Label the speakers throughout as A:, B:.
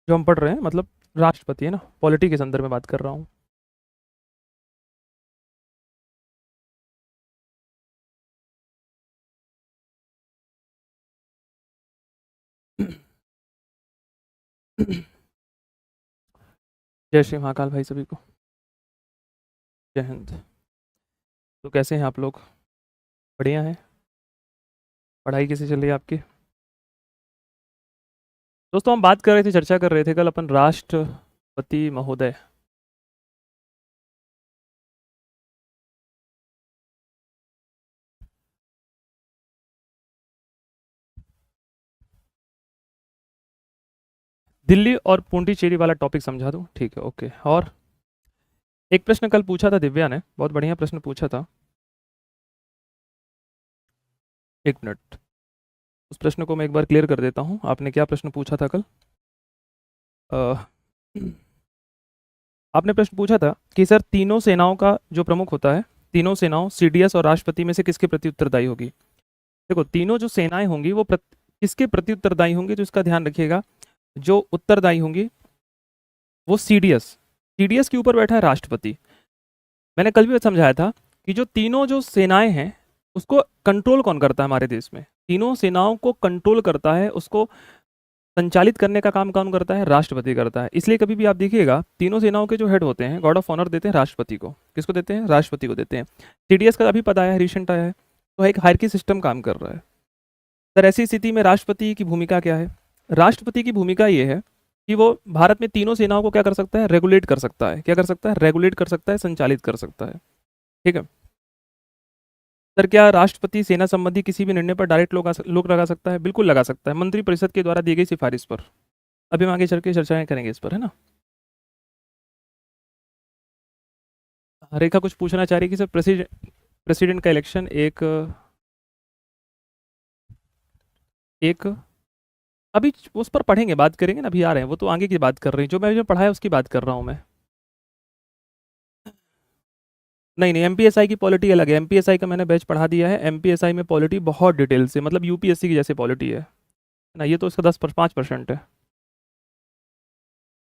A: जो हम पढ़ रहे हैं मतलब राष्ट्रपति है ना, पॉलिटी के संदर्भ में बात कर रहा हूँ। जय श्री महाकाल भाई सभी को। जय हिंद। तो कैसे हैं आप लोग? बढ़िया हैं? पढ़ाई कैसी चल रही है आपकी? दोस्तों हम बात कर रहे थे, चर्चा कर रहे थे कल अपन राष्ट्रपति महोदय। दिल्ली और पुडुचेरी वाला टॉपिक समझा दूं? ठीक है, ओके। और एक प्रश्न कल पूछा था दिव्या ने, बहुत बढ़िया प्रश्न पूछा था। एक मिनट, उस प्रश्न को मैं एक बार क्लियर कर देता हूँ। आपने क्या प्रश्न पूछा था कल? अ, आपने प्रश्न पूछा था कि सर तीनों सेनाओं का जो प्रमुख होता है, तीनों सेनाओं सीडीएस और राष्ट्रपति में से किसके प्रति उत्तरदायी होगी? देखो, तीनों जो सेनाएं होंगी वो किसके प्रति उत्तरदायी होंगी, तो इसका ध्यान रखिएगा। जो उत्तरदायी होंगी वो सीडीएस, सीडीएस के ऊपर बैठा है राष्ट्रपति। मैंने कल भी समझाया था कि जो तीनों जो सेनाएं हैं उसको कंट्रोल कौन करता है हमारे देश में? तीनों सेनाओं को कंट्रोल करता है, उसको संचालित करने का काम कौन करता है? राष्ट्रपति करता है। इसलिए कभी भी आप देखिएगा तीनों सेनाओं के जो हेड होते हैं गॉड ऑफ ऑनर देते हैं राष्ट्रपति को। किसको देते हैं? राष्ट्रपति को देते हैं। सीडीएस का अभी पता है, रिसेंट आया है, तो एक हायरकी सिस्टम काम कर रहा है। सर ऐसी स्थिति में राष्ट्रपति की भूमिका क्या है? राष्ट्रपति की भूमिका ये है कि वो भारत में तीनों सेनाओं को क्या कर सकता है? रेगुलेट कर सकता है। क्या कर सकता है? रेगुलेट कर सकता है, संचालित कर सकता है। ठीक है सर, क्या राष्ट्रपति सेना संबंधी किसी भी निर्णय पर डायरेक्ट लोग लगा सकता है? बिल्कुल लगा सकता है, मंत्री परिषद के द्वारा दी गई सिफारिश पर। अभी हम आगे चल के चर्चाएं करेंगे इस पर, है ना। रेखा कुछ पूछना चाह रही है कि सर प्रेसिडेंट का इलेक्शन एक एक अभी उस पर पढ़ेंगे, बात करेंगे ना, अभी आ रहे हैं वो, तो आगे की बात कर रही हैं। जो पढ़ाया उसकी बात कर रहा हूँ मैं। नहीं नहीं, एमपीएसआई की पॉलिटी अलग है। एमपीएसआई का मैंने बैच पढ़ा दिया है। एमपीएसआई में पॉलिटी बहुत डिटेल से, मतलब यूपीएससी की जैसे पॉलिटी है ना। ये तो इसका 5% है।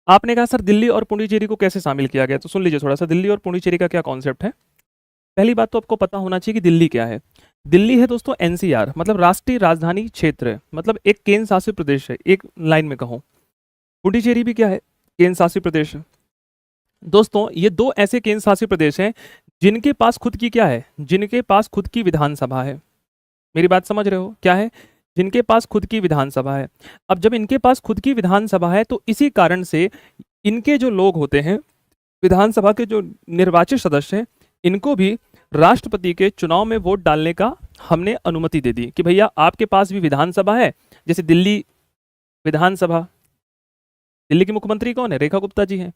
A: आपने कहा सर दिल्ली और पुडुचेरी को कैसे शामिल किया गया, तो सुन लीजिए थोड़ा सा, दिल्ली और पुडुचेरी का क्या कॉन्सेप्ट है। पहली बात तो आपको पता होना चाहिए कि दिल्ली क्या है। दिल्ली है दोस्तों एनसीआर, मतलब राष्ट्रीय राजधानी क्षेत्र है, मतलब एक केंद्र शासित प्रदेश है, एक लाइन में कहूँ। पुडुचेरी भी क्या है? केंद्र शासित प्रदेश है। दोस्तों ये दो ऐसे केंद्र शासित प्रदेश हैं जिनके पास खुद की क्या है? जिनके पास खुद की विधानसभा है। मेरी बात समझ रहे हो? क्या है? जिनके पास खुद की विधानसभा है। अब जब इनके पास खुद की विधानसभा है तो इसी कारण से इनके जो लोग होते हैं, विधानसभा के जो निर्वाचित सदस्य हैं, इनको भी राष्ट्रपति के चुनाव में वोट डालने का हमने अनुमति दे दी कि भैया आपके पास भी विधानसभा है। जैसे दिल्ली विधानसभा, दिल्ली के मुख्यमंत्री कौन है? रेखा गुप्ता जी हैं।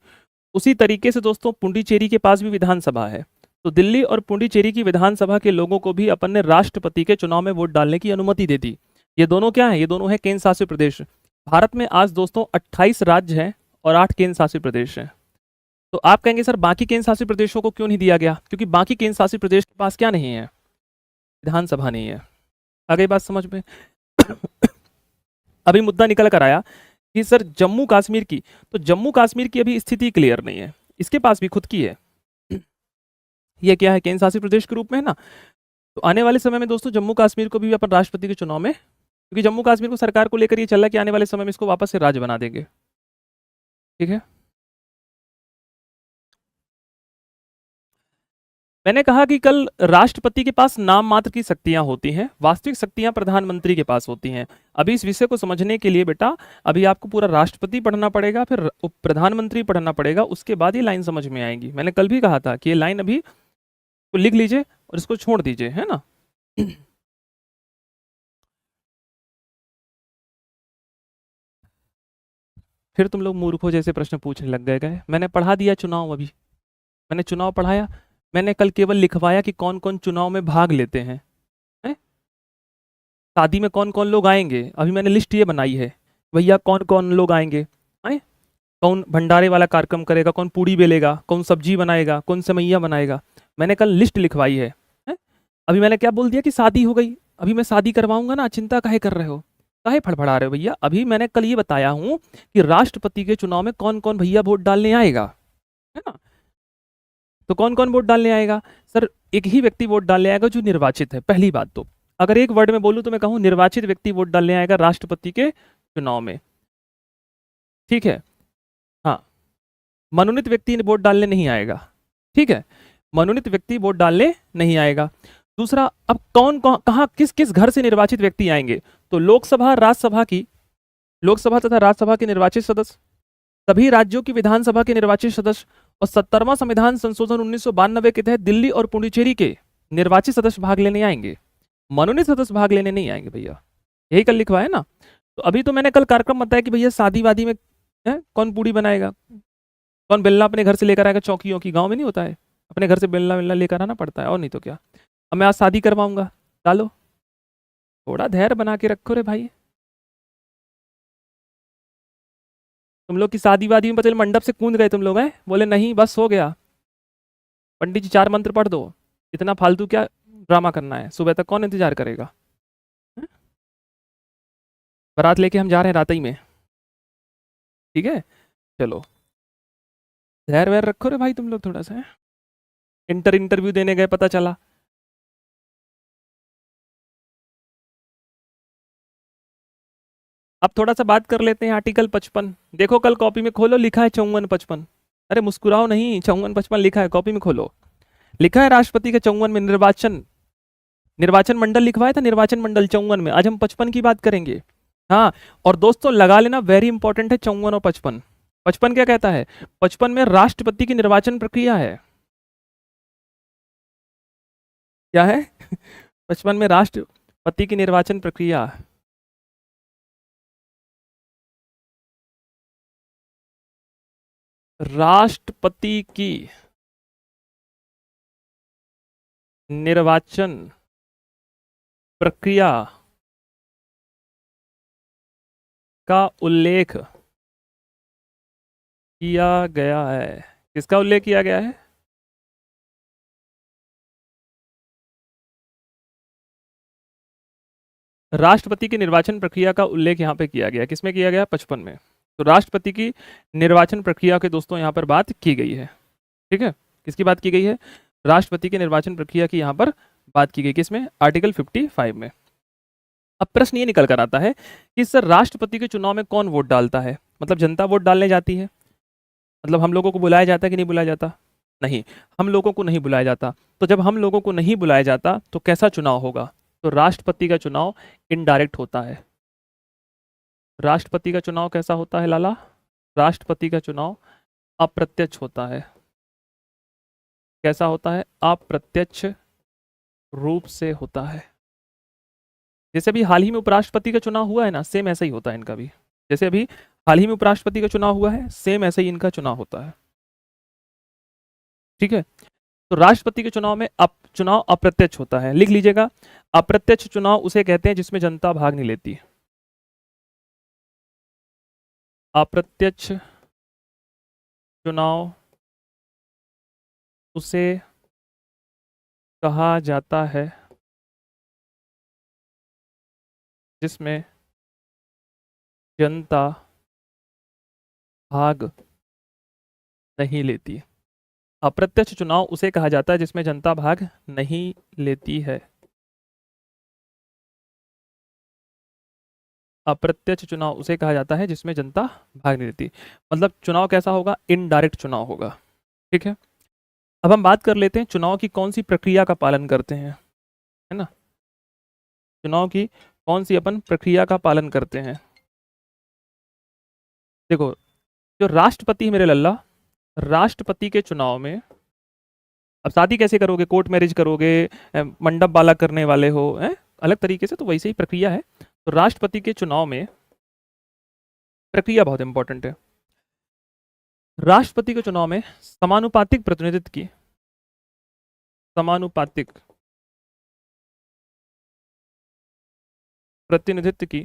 A: उसी तरीके से दोस्तों पुडुचेरी के पास भी विधानसभा है। तो दिल्ली और पुडुचेरी की विधानसभा के लोगों को भी अपन ने राष्ट्रपति के चुनाव में वोट डालने की अनुमति दे दी। ये दोनों क्या है? ये दोनों है केंद्र शासित प्रदेश। भारत में आज दोस्तों 28 राज्य हैं और 8 केंद्र शासित प्रदेश हैं। तो आप कहेंगे सर बाकी केंद्र शासित प्रदेशों को क्यों नहीं दिया गया? क्योंकि बाकी केंद्र शासित प्रदेश के पास क्या नहीं है? विधानसभा नहीं है। आ गई बात समझ में? अभी मुद्दा निकल कर आया कि सर जम्मू कश्मीर की, तो जम्मू कश्मीर की अभी स्थिति क्लियर नहीं है। इसके पास भी खुद की है। ये क्या है? केंद्र शासित प्रदेश के रूप में है ना। तो आने वाले समय में दोस्तों जम्मू कश्मीर को भी अपन राष्ट्रपति के चुनाव में, क्योंकि जम्मू कश्मीर को सरकार को लेकर ये चल रहा है कि आने वाले समय में इसको वापस से राज्य बना देंगे। ठीक है, मैंने कहा कि कल राष्ट्रपति के पास नाम मात्र की शक्तियां होती हैं, वास्तविक शक्तियां प्रधानमंत्री के पास होती हैं। अभी इस विषय को समझने के लिए बेटा अभी आपको पूरा राष्ट्रपति पढ़ना पड़ेगा, फिर उप प्रधानमंत्री पढ़ना पड़ेगा, उसके बाद ये लाइन समझ में आएगी। मैंने कल भी कहा था कि ये लाइन अभी तो लिख लीजिए और इसको छोड़ दीजिए, है ना। फिर तुम लोग मूर्खों जैसे प्रश्न पूछने लग गए। मैंने पढ़ा दिया चुनाव, अभी मैंने चुनाव पढ़ाया। मैंने कल केवल लिखवाया कि कौन कौन चुनाव में भाग लेते हैं, हैं? शादी में कौन कौन लोग आएंगे, अभी मैंने लिस्ट ये बनाई है भैया कौन कौन लोग आएंगे। आए कौन भंडारे वाला कार्यक्रम करेगा, कौन पूड़ी बेलेगा, कौन सब्जी बनाएगा, कौन सेवैया बनाएगा। मैंने कल लिस्ट लिखवाई है, हैं? अभी मैंने क्या बोल दिया कि शादी हो गई, अभी मैं शादी करवाऊंगा ना, चिंता काहे कर रहे हो? काहे फड़फड़ा रहे हो भैया? अभी मैंने कल ये बताया हूं कि राष्ट्रपति के चुनाव में कौन कौन भैया वोट डालने आएगा, है ना? तो कौन कौन वोट डालने आएगा? सर एक ही व्यक्ति वोट डालने आएगा जो निर्वाचित है। पहली बात तो अगर एक वर्ड में बोलूं तो मैं कहूं निर्वाचित व्यक्ति वोट डालने आएगा राष्ट्रपति के चुनाव में, ठीक है? हाँ, मनोनीत व्यक्ति वोट डालने नहीं आएगा, ठीक है? मनोनीत व्यक्ति वोट डालने नहीं आएगा। दूसरा, अब कौन कौन कहाँ किस किस घर से निर्वाचित व्यक्ति आएंगे? तो लोकसभा राज्यसभा की, लोकसभा तथा राज्यसभा के निर्वाचित सदस्य, सभी राज्यों की विधानसभा के निर्वाचित सदस्य और 70वां संविधान संशोधन 1992 के तहत दिल्ली और पुडुचेरी के निर्वाचित सदस्य भाग लेने आएंगे। मनोनीत सदस्य भाग लेने नहीं आएंगे भैया, यही कल लिखवा है ना। तो अभी तो मैंने कल कार्यक्रम बताया कि भैया शादी वादी में कौन पूड़ी बनाएगा, कौन बेलना अपने घर से लेकर आएगा, चौकियों की गांव में नहीं होता है, अपने घर से बेलना वेलना लेकर आना पड़ता है, और नहीं तो क्या। अब मैं आज शादी करवाऊंगा, डालो, थोड़ा धैर्य बना के रखो रे भाई। तुम लोग की शादी वादी में पता चले मंडप से कूद गए तुम लोग, हैं बोले नहीं बस हो गया, पंडित जी 4 मंत्र पढ़ दो, इतना फालतू क्या ड्रामा करना है, सुबह तक कौन इंतजार करेगा? बारात लेके हम जा रहे हैं रात ही में, ठीक है? चलो धैर्य वैर रखो रे भाई तुम लोग थोड़ा सा। इंटरव्यू देने गए पता चला। अब थोड़ा सा बात कर लेते हैं आर्टिकल 55। देखो कल कॉपी में खोलो, लिखा है 54-55। अरे मुस्कुराओ नहीं, 54-55 लिखा है, कॉपी में खोलो, लिखा है राष्ट्रपति के 54 में निर्वाचन मंडल लिखवाया था, निर्वाचन मंडल 54 में। आज हम 55 की बात करेंगे। हाँ, और दोस्तों लगा लेना, वेरी इंपॉर्टेंट है 54 और 55। 55 क्या कहता है? 55 में राष्ट्रपति की निर्वाचन प्रक्रिया है। क्या है? 55 में राष्ट्रपति की निर्वाचन प्रक्रिया। राष्ट्रपति की निर्वाचन प्रक्रिया का उल्लेख किया गया है। किसका उल्लेख किया गया है? राष्ट्रपति की निर्वाचन प्रक्रिया का उल्लेख यहाँ पे किया गया। किसमें किया गया? 55 में। तो राष्ट्रपति की निर्वाचन प्रक्रिया के दोस्तों यहाँ पर बात की गई है, ठीक है? किसकी बात की गई है? राष्ट्रपति की निर्वाचन प्रक्रिया की यहाँ पर बात की गई। किसमें? आर्टिकल 55 में। अब प्रश्न ये निकल कर आता है कि सर राष्ट्रपति के चुनाव में कौन वोट डालता है? मतलब जनता वोट डालने जाती है, मतलब हम लोगों को बुलाया जाता है कि नहीं बुलाया जाता? नहीं, हम लोगों को नहीं बुलाया जाता। तो जब हम लोगों को नहीं बुलाया जाता तो कैसा चुनाव होगा? तो राष्ट्रपति का चुनाव इनडायरेक्ट होता है। राष्ट्रपति का चुनाव कैसा होता है लाला? राष्ट्रपति का चुनाव अप्रत्यक्ष होता है। कैसा होता है? अप्रत्यक्ष रूप से होता है। जैसे अभी हाल ही में उपराष्ट्रपति का चुनाव हुआ है ना, सेम ऐसा ही होता है इनका भी। जैसे अभी हाल ही में उपराष्ट्रपति का चुनाव हुआ है, सेम ऐसे ही इनका चुनाव होता है, ठीक है? तो राष्ट्रपति के चुनाव में चुनाव अप्रत्यक्ष होता है। लिख लीजिएगा, अप्रत्यक्ष चुनाव उसे कहते हैं जिसमें जनता भाग नहीं लेती। अप्रत्यक्ष चुनाव उसे कहा जाता है जिसमें जनता भाग नहीं लेती। अप्रत्यक्ष चुनाव उसे कहा जाता है जिसमें जनता भाग नहीं लेती है। अप्रत्यक्ष चुनाव उसे कहा जाता है जिसमें जनता भाग नहीं लेती। मतलब चुनाव कैसा होगा? इनडायरेक्ट चुनाव होगा, ठीक है? अब हम बात कर लेते हैं चुनाव की कौन सी प्रक्रिया का पालन करते हैं, है ना? चुनाव की कौन सी अपन प्रक्रिया का पालन करते हैं? देखो, जो राष्ट्रपति मेरे लल्ला, राष्ट्रपति के चुनाव में, अब शादी कैसे करोगे? कोर्ट मैरिज करोगे, मंडप वाला करने वाले हो, अलग तरीके से, तो वैसे ही प्रक्रिया है। तो राष्ट्रपति के चुनाव में प्रक्रिया बहुत इंपॉर्टेंट है। राष्ट्रपति के चुनाव में समानुपातिक प्रतिनिधित्व की, समानुपातिक प्रतिनिधित्व की,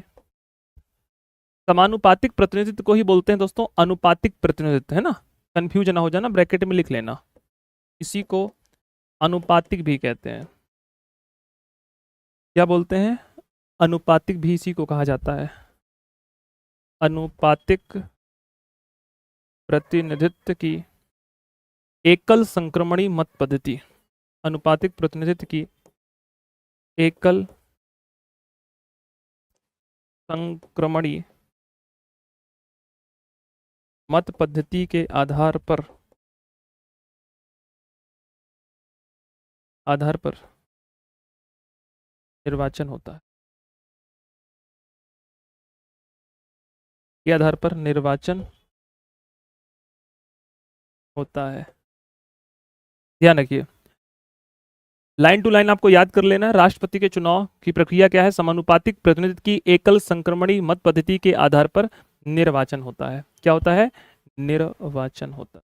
A: समानुपातिक प्रतिनिधित्व को ही बोलते हैं दोस्तों अनुपातिक प्रतिनिधित्व, है ना? कंफ्यूज ना हो जाना, ब्रैकेट में लिख लेना। इसी को अनुपातिक भी कहते हैं। क्या बोलते हैं? अनुपातिक भी इसी को कहा जाता है, अनुपातिक प्रतिनिधित्व की एकल संक्रमणी मत पद्धति, अनुपातिक प्रतिनिधित्व की एकल संक्रमणी मत पद्धति के आधार पर निर्वाचन होता है, के आधार पर निर्वाचन होता है। ध्यान रखिए, लाइन टू लाइन आपको याद कर लेना है। राष्ट्रपति के चुनाव की प्रक्रिया क्या है? समानुपातिक प्रतिनिधित्व की एकल संक्रमणी मत पद्धति के आधार पर निर्वाचन होता है। क्या होता है? निर्वाचन होता है।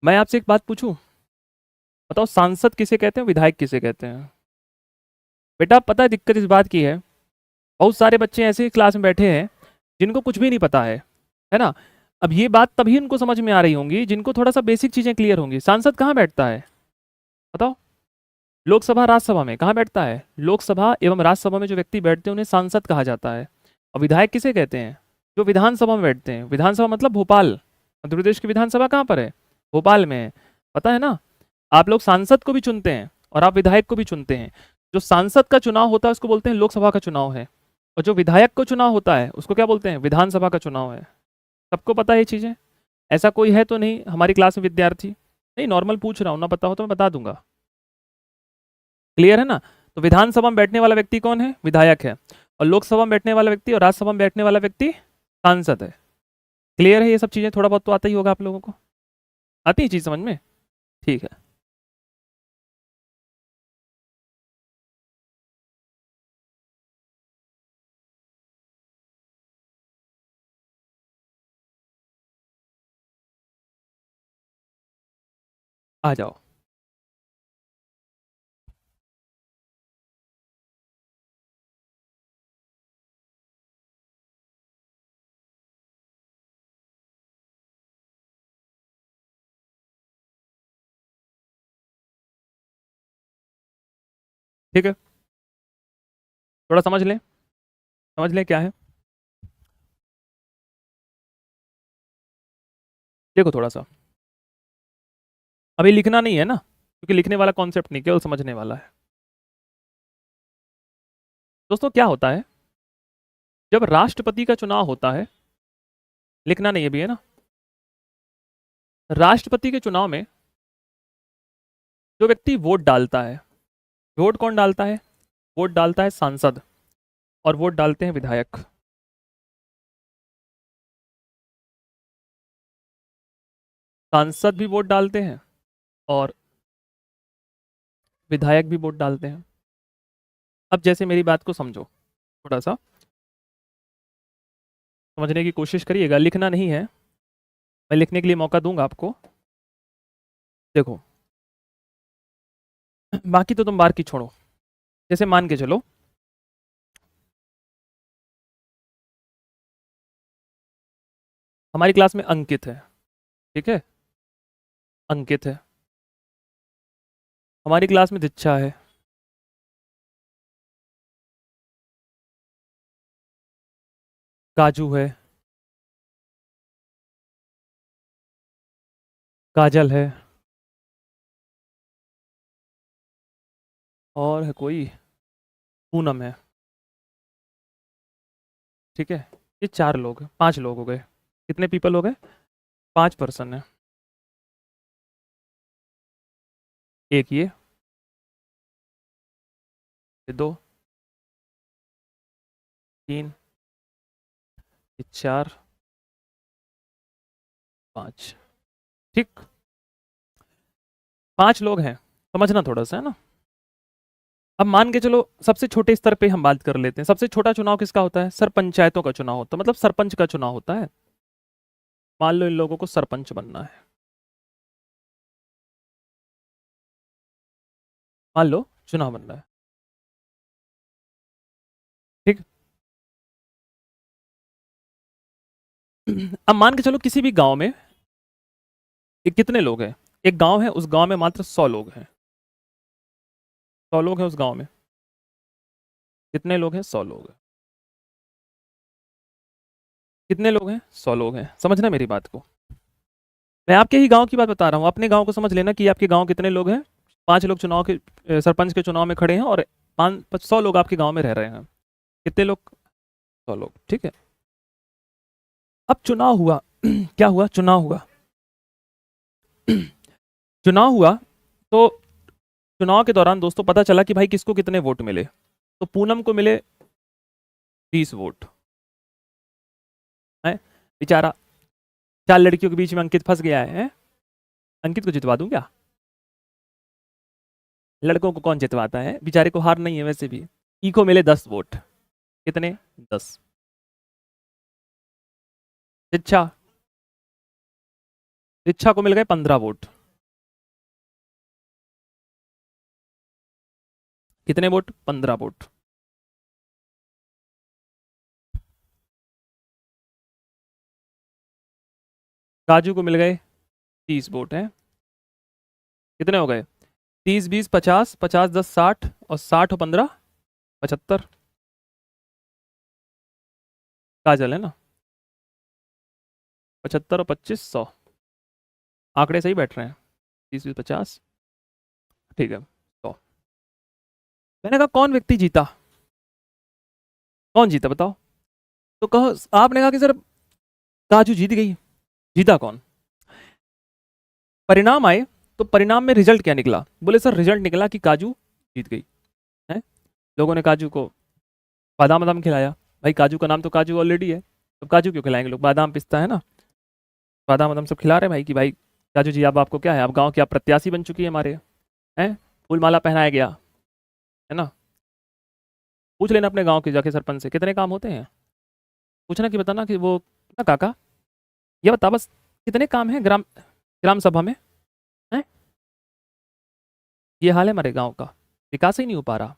A: मैं आपसे एक बात पूछूं, बताओ सांसद किसे कहते हैं, विधायक किसे कहते हैं? बेटा पता है दिक्कत इस बात की है, बहुत सारे बच्चे ऐसे क्लास में बैठे हैं जिनको कुछ भी नहीं पता है ना। अब ये बात तभी उनको समझ में आ रही होंगी जिनको थोड़ा सा बेसिक चीजें क्लियर होंगी। सांसद कहाँ बैठता है बताओ? लोकसभा राज्यसभा में। कहाँ बैठता है? लोकसभा एवं राज्यसभा में जो व्यक्ति बैठते हैं उन्हें सांसद कहा जाता है। और विधायक किसे कहते हैं? जो विधानसभा में बैठते हैं। विधानसभा मतलब भोपाल, मध्य प्रदेश की विधानसभा कहाँ पर है? भोपाल में है। पता है ना? आप लोग सांसद को भी चुनते हैं और आप विधायक को भी चुनते हैं। जो सांसद का चुनाव होता है उसको बोलते हैं लोकसभा का चुनाव है, और जो विधायक को चुनाव होता है उसको क्या बोलते हैं? विधानसभा का चुनाव है। सबको पता है ये चीजें? ऐसा कोई है तो नहीं हमारी क्लास में विद्यार्थी? नहीं, नॉर्मल पूछ रहा हूँ, ना पता हो तो मैं बता दूंगा। क्लियर है ना? तो विधानसभा में बैठने वाला व्यक्ति कौन है? विधायक है। और लोकसभा में बैठने वाला व्यक्ति और राज्यसभा में बैठने वाला व्यक्ति सांसद है। क्लियर है? ये सब चीजें थोड़ा बहुत तो आता ही होगा आप लोगों को। आती है चीज समझ में? ठीक है। आ जाओ। ठीक है, थोड़ा समझ लें, समझ लें क्या है। देखो थोड़ा सा, अभी लिखना नहीं है ना, क्योंकि लिखने वाला कॉन्सेप्ट नहीं, केवल समझने वाला है। दोस्तों क्या होता है, जब राष्ट्रपति का चुनाव होता है, लिखना नहीं है भी है ना, राष्ट्रपति के चुनाव में जो व्यक्ति वोट डालता है, वोट कौन डालता है? वोट डालता है सांसद, और वोट डालते हैं विधायक। सांसद भी वोट डालते हैं और विधायक भी वोट डालते हैं। अब जैसे मेरी बात को समझो, थोड़ा सा समझने की कोशिश करिएगा, लिखना नहीं है, मैं लिखने के लिए मौका दूंगा आपको। देखो बाकी तो तुम बार की छोड़ो। जैसे मान के चलो हमारी क्लास में अंकित है, ठीक है, अंकित है। हमारी क्लास में दीक्षा है, काजू है, काजल है, और है कोई, पूनम है। ठीक है, ये 4 लोग, 5 लोग हो गए। कितने पीपल हो गए? 5 पर्सन है। एक ये 2, 3, ये 4, 5। ठीक, 5 लोग हैं, समझना थोड़ा सा है ना। अब मान के चलो सबसे छोटे स्तर पे हम बात कर लेते हैं। सबसे छोटा चुनाव किसका होता है? सर पंचायतों का चुनाव होता है, मतलब सरपंच का चुनाव होता है। मान लो इन लोगों को सरपंच बनना है, मान लो चुनाव बनना है। ठीक अब मान के चलो किसी भी गांव में कितने लोग हैं? एक गांव है, उस गांव में मात्र 100 लोग हैं। 100 लोग हैं उस गांव में। कितने लोग हैं? 100 लोग हैं। कितने लोग हैं? 100 लोग हैं। समझना मेरी बात को। मैं आपके ही गांव की बात बता रहा हूँ, अपने गांव को समझ लेना कि आपके गांव कितने लोग हैं। 5 लोग चुनाव के सरपंच के चुनाव में खड़े हैं और 100 लोग आपके गांव में रह रहे हैं। कितने लोग? 100 लोग, ठीक है। अब चुनाव हुआ क्या हुआ? चुनाव हुआ चुनाव हुआ तो चुनाव के दौरान दोस्तों पता चला कि भाई किसको कितने वोट मिले। तो पूनम को मिले 30 वोट है। बेचारा 4 लड़कियों के बीच में अंकित फंस गया है। अंकित को जितवा दूं क्या? लड़कों को कौन जितवाता है, बेचारे को हार नहीं है वैसे भी। ई को मिले 10 वोट। कितने? 10। शिक्षा, शिक्षा को मिल गए 15 वोट। कितने वोट? 15 वोट। काजू को मिल गए 30 वोट है। कितने हो गए? 30 20 50, 50 10 60 और 60 और 15 75। काजल है ना? 75 और 25 100। आंकड़े सही बैठ रहे हैं। 30 20 50, ठीक है 100। मैंने कहा कौन व्यक्ति जीता? कौन जीता बताओ? तो कहो, आपने कहा कि सर काजू जीत गई। जीता कौन? परिणाम आए तो परिणाम में रिजल्ट क्या निकला? बोले सर रिजल्ट निकला कि काजू जीत गई है। लोगों ने काजू को बादाम बादाम खिलाया। भाई काजू का नाम तो काजू ऑलरेडी है, तो काजू क्यों खिलाएंगे लोग? बादाम पिस्ता है ना, बादाम बादाम सब खिला रहे हैं भाई कि भाई काजू जी अब आपको क्या है, आप गांव की आप प्रत्याशी बन चुकी है हमारे। हैं, फूल माला पहनाया गया है ना। पूछ लेना अपने गांव के जाके सरपंच से कितने काम होते हैं। पूछना कि बताना कि वो ना काका ये बता बस कितने काम हैं ग्राम ग्राम सभा में। हैं, ये हाल है हमारे गांव का, विकास ही नहीं हो पा रहा।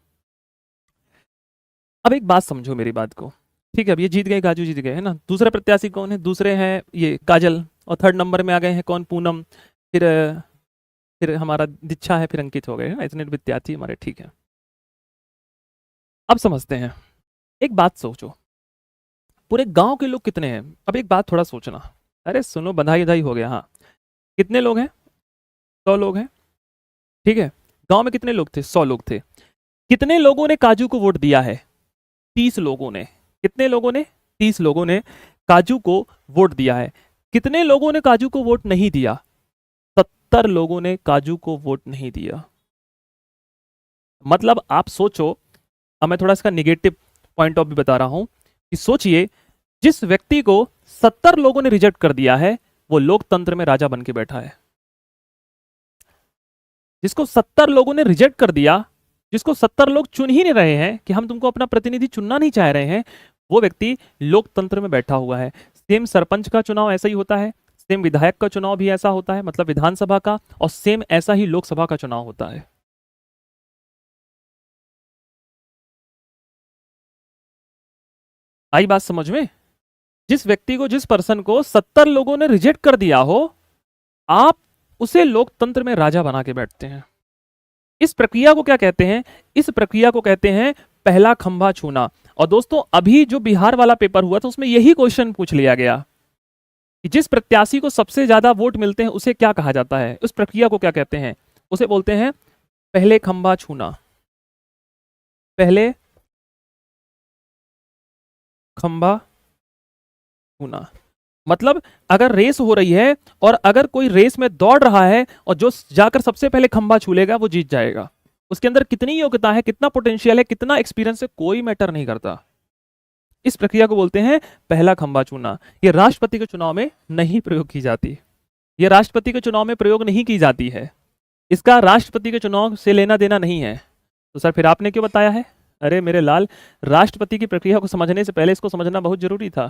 A: अब एक बात समझो मेरी बात को, ठीक है। अब ये जीत गए, काजू जीत गए है ना। दूसरा प्रत्याशी कौन है? दूसरे हैं ये काजल, और थर्ड नंबर में आ गए हैं कौन? पूनम। फिर फिर हमारा दीक्षा है, फिर अंकित हो गए है ना। इतने विद्यार्थी हमारे, ठीक है। अब समझते हैं। एक बात सोचो, पूरे गांव के लोग कितने हैं? अब एक बात थोड़ा सोचना। अरे सुनो, बधाई बधाई हो गया। हाँ, कितने लोग हैं? 100 लोग हैं, ठीक है। गांव में कितने लोग थे? 100 लोग थे। कितने लोगों ने काजू को वोट दिया है? 30 लोगों ने। कितने लोगों ने? 30 लोगों ने काजू को वोट दिया है। कितने लोगों ने काजू को वोट नहीं दिया? 70 लोगों ने काजू को वोट नहीं दिया। मतलब आप सोचो, अब मैं थोड़ा इसका निगेटिव पॉइंट ऑफ व्यू बता रहा हूं कि सोचिए, जिस व्यक्ति को 70 लोगों ने रिजेक्ट कर दिया है वो लोकतंत्र में राजा बन के बैठा है। जिसको 70 लोगों ने रिजेक्ट कर दिया, जिसको 70 लोग चुन ही नहीं रहे हैं कि हम तुमको अपना प्रतिनिधि चुनना नहीं चाह रहे हैं, वो व्यक्ति लोकतंत्र में बैठा हुआ है। सेम सरपंच का चुनाव ऐसा ही होता है, सेम विधायक का चुनाव भी ऐसा होता है, मतलब विधानसभा का, और सेम ऐसा ही लोकसभा का चुनाव होता है। आई बात समझ में? जिस व्यक्ति को, जिस पर्सन को 70 लोगों ने रिजेक्ट कर दिया हो, आप उसे लोकतंत्र में राजा बना के बैठते हैं। इस प्रक्रिया को क्या कहते हैं? इस प्रक्रिया को कहते हैं पहला खंभा छूना। और दोस्तों अभी जो बिहार वाला पेपर हुआ था उसमें यही क्वेश्चन पूछ लिया गया कि जिस प्रत्याशी को सबसे ज्यादा वोट मिलते हैं उसे क्या कहा जाता है? उस प्रक्रिया को क्या कहते हैं? उसे बोलते हैं पहले खंभा छूना। पहले खंभा छूना मतलब अगर रेस हो रही है और अगर कोई रेस में दौड़ रहा है और जो जाकर सबसे पहले खंभा छू लेगा वो जीत जाएगा। उसके अंदर कितनी योग्यता है, कितना पोटेंशियल है, कितना एक्सपीरियंस है, कोई मैटर नहीं करता। इस प्रक्रिया को बोलते हैं पहला खंभा छूना। ये राष्ट्रपति के चुनाव में नहीं प्रयोग की जाती। ये राष्ट्रपति के चुनाव में प्रयोग नहीं की जाती है। इसका राष्ट्रपति के चुनाव से लेना देना नहीं है। तो सर फिर आपने क्यों बताया है? अरे मेरे लाल, राष्ट्रपति की प्रक्रिया को समझने से पहले इसको समझना बहुत जरूरी था।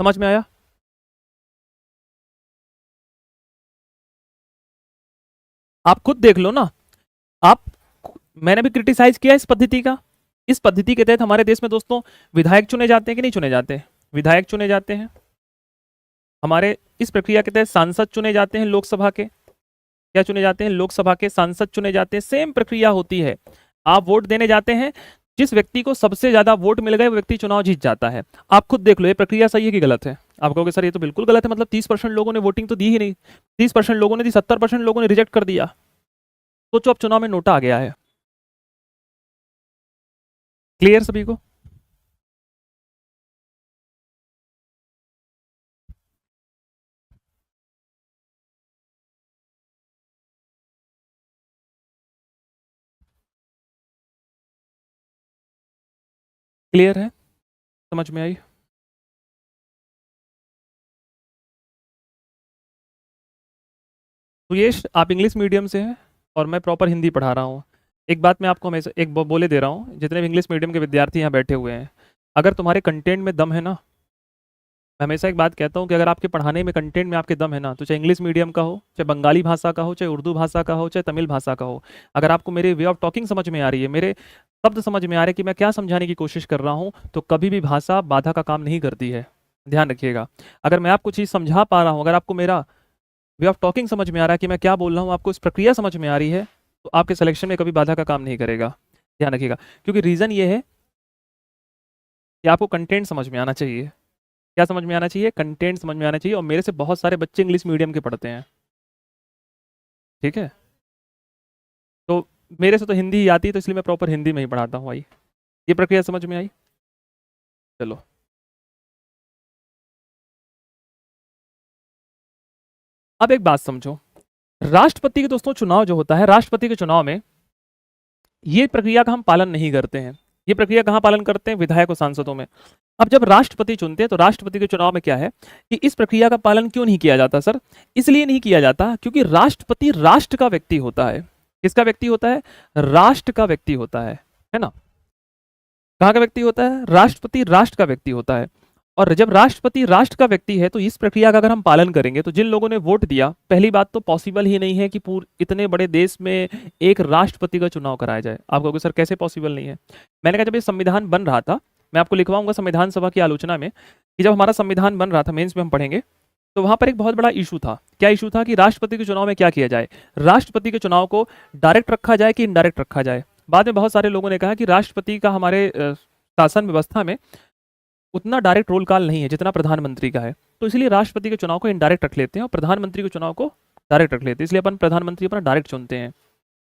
A: समझ में आया? आप खुद देख लो ना। आप, मैंने भी क्रिटिसाइज किया इस पद्धति का। इस पद्धति के तहत हमारे देश में दोस्तों विधायक चुने जाते हैं कि नहीं चुने जाते? विधायक चुने जाते हैं। हमारे इस प्रक्रिया के तहत सांसद चुने जाते हैं लोकसभा के, क्या चुने जाते हैं? लोकसभा के सांसद चुने जाते हैं। सेम प्रक्रिया होती है, आप वोट देने जाते हैं, जिस व्यक्ति को सबसे ज्यादा वोट मिल गए वो व्यक्ति चुनाव जीत जाता है। आप खुद देख लो ये प्रक्रिया सही है कि गलत है? आप कहोगे सर ये तो बिल्कुल गलत है, मतलब 30% लोगों ने वोटिंग तो दी ही नहीं, 30% लोगों ने दी, 70% लोगों ने रिजेक्ट कर दिया। सोचो अब चुनाव में नोटा आ गया है। क्लियर सभी को? क्लियर है? समझ में आई? तो ये आप इंग्लिश मीडियम से हैं और मैं प्रॉपर हिंदी पढ़ा रहा हूँ। एक बात मैं आपको हमेशा एक बोले दे रहा हूँ, जितने भी इंग्लिश मीडियम के विद्यार्थी यहाँ बैठे हुए हैं, अगर तुम्हारे कंटेंट में दम है ना, मैं हमेशा एक बात कहता हूँ कि अगर आपके पढ़ाने में कंटेंट में आपके दम है ना, तो चाहे इंग्लिश मीडियम का हो, चाहे बंगाली भाषा का हो, चाहे उर्दू भाषा का हो, चाहे तमिल भाषा का हो, अगर आपको मेरे वे ऑफ टॉकिंग समझ में आ रही है, मेरे शब्द समझ में आ रहे हैं कि मैं क्या समझाने की कोशिश कर रहा हूँ, तो कभी भी भाषा बाधा का काम नहीं करती है। ध्यान रखिएगा। अगर मैं आपको चीज़ समझा पा रहा हूँ, अगर आपको मेरा वे ऑफ टॉकिंग समझ में आ रहा है कि मैं क्या बोल रहा हूँ, आपको इस प्रक्रिया समझ में आ रही है, तो आपके सिलेक्शन में कभी बाधा का काम नहीं करेगा। ध्यान रखिएगा, क्योंकि रीज़न ये है कि आपको कंटेंट समझ में आना चाहिए। क्या समझ में आना चाहिए? कंटेंट समझ में आना चाहिए। और मेरे से बहुत सारे बच्चे इंग्लिश मीडियम के पढ़ते हैं, ठीक है? तो मेरे से तो हिंदी ही आती है, तो इसलिए मैं प्रॉपर हिंदी में ही पढ़ाता हूँ। आई ये प्रक्रिया समझ में आई? चलो, अब एक बात समझो, राष्ट्रपति के दोस्तों चुनाव जो होता है, राष्ट्रपति के चुनाव में ये प्रक्रिया का हम पालन नहीं करते हैं। ये प्रक्रिया कहाँ पालन करते हैं? विधायक और सांसदों में। अब जब राष्ट्रपति चुनते हैं, तो राष्ट्रपति के चुनाव में क्या है कि इस प्रक्रिया का पालन क्यों नहीं किया जाता सर? इसलिए नहीं किया जाता क्योंकि राष्ट्रपति राष्ट्र का व्यक्ति होता है। किसका व्यक्ति होता है? राष्ट्र का व्यक्ति होता है ना? कहाँ का व्यक्ति होता है? राष्ट्रपति राष्ट्र का व्यक्ति होता है। और जब राष्ट्रपति राष्ट्र का व्यक्ति है, तो इस प्रक्रिया का अगर हम पालन करेंगे, तो जिन लोगों ने वोट दिया, पहली बात तो पॉसिबल ही नहीं है कि पूरे इतने बड़े देश में एक राष्ट्रपति का चुनाव कराया जाए। आप कहोगे सर कैसे पॉसिबल नहीं है? मैंने कहा जब ये संविधान बन रहा था, मैं आपको लिखवाऊंगा संविधान सभा की आलोचना में, कि जब हमारा संविधान बन रहा था, मेंस में हम पढ़ेंगे, तो वहां पर एक बहुत बड़ा इशू था। क्या इशू था? कि राष्ट्रपति के चुनाव में क्या किया जाए, राष्ट्रपति के चुनाव को डायरेक्ट रखा जाए कि इनडायरेक्ट रखा जाए। बाद में बहुत सारे लोगों ने कहा कि राष्ट्रपति का हमारे शासन व्यवस्था में उतना डायरेक्ट रोल कॉल नहीं है जितना प्रधानमंत्री का है, तो इसलिए राष्ट्रपति के चुनाव को इनडायरेक्ट रख लेते हैं और प्रधानमंत्री के चुनाव को डायरेक्ट रख लेते हैं। इसलिए अपन प्रधानमंत्री अपना डायरेक्ट चुनते हैं।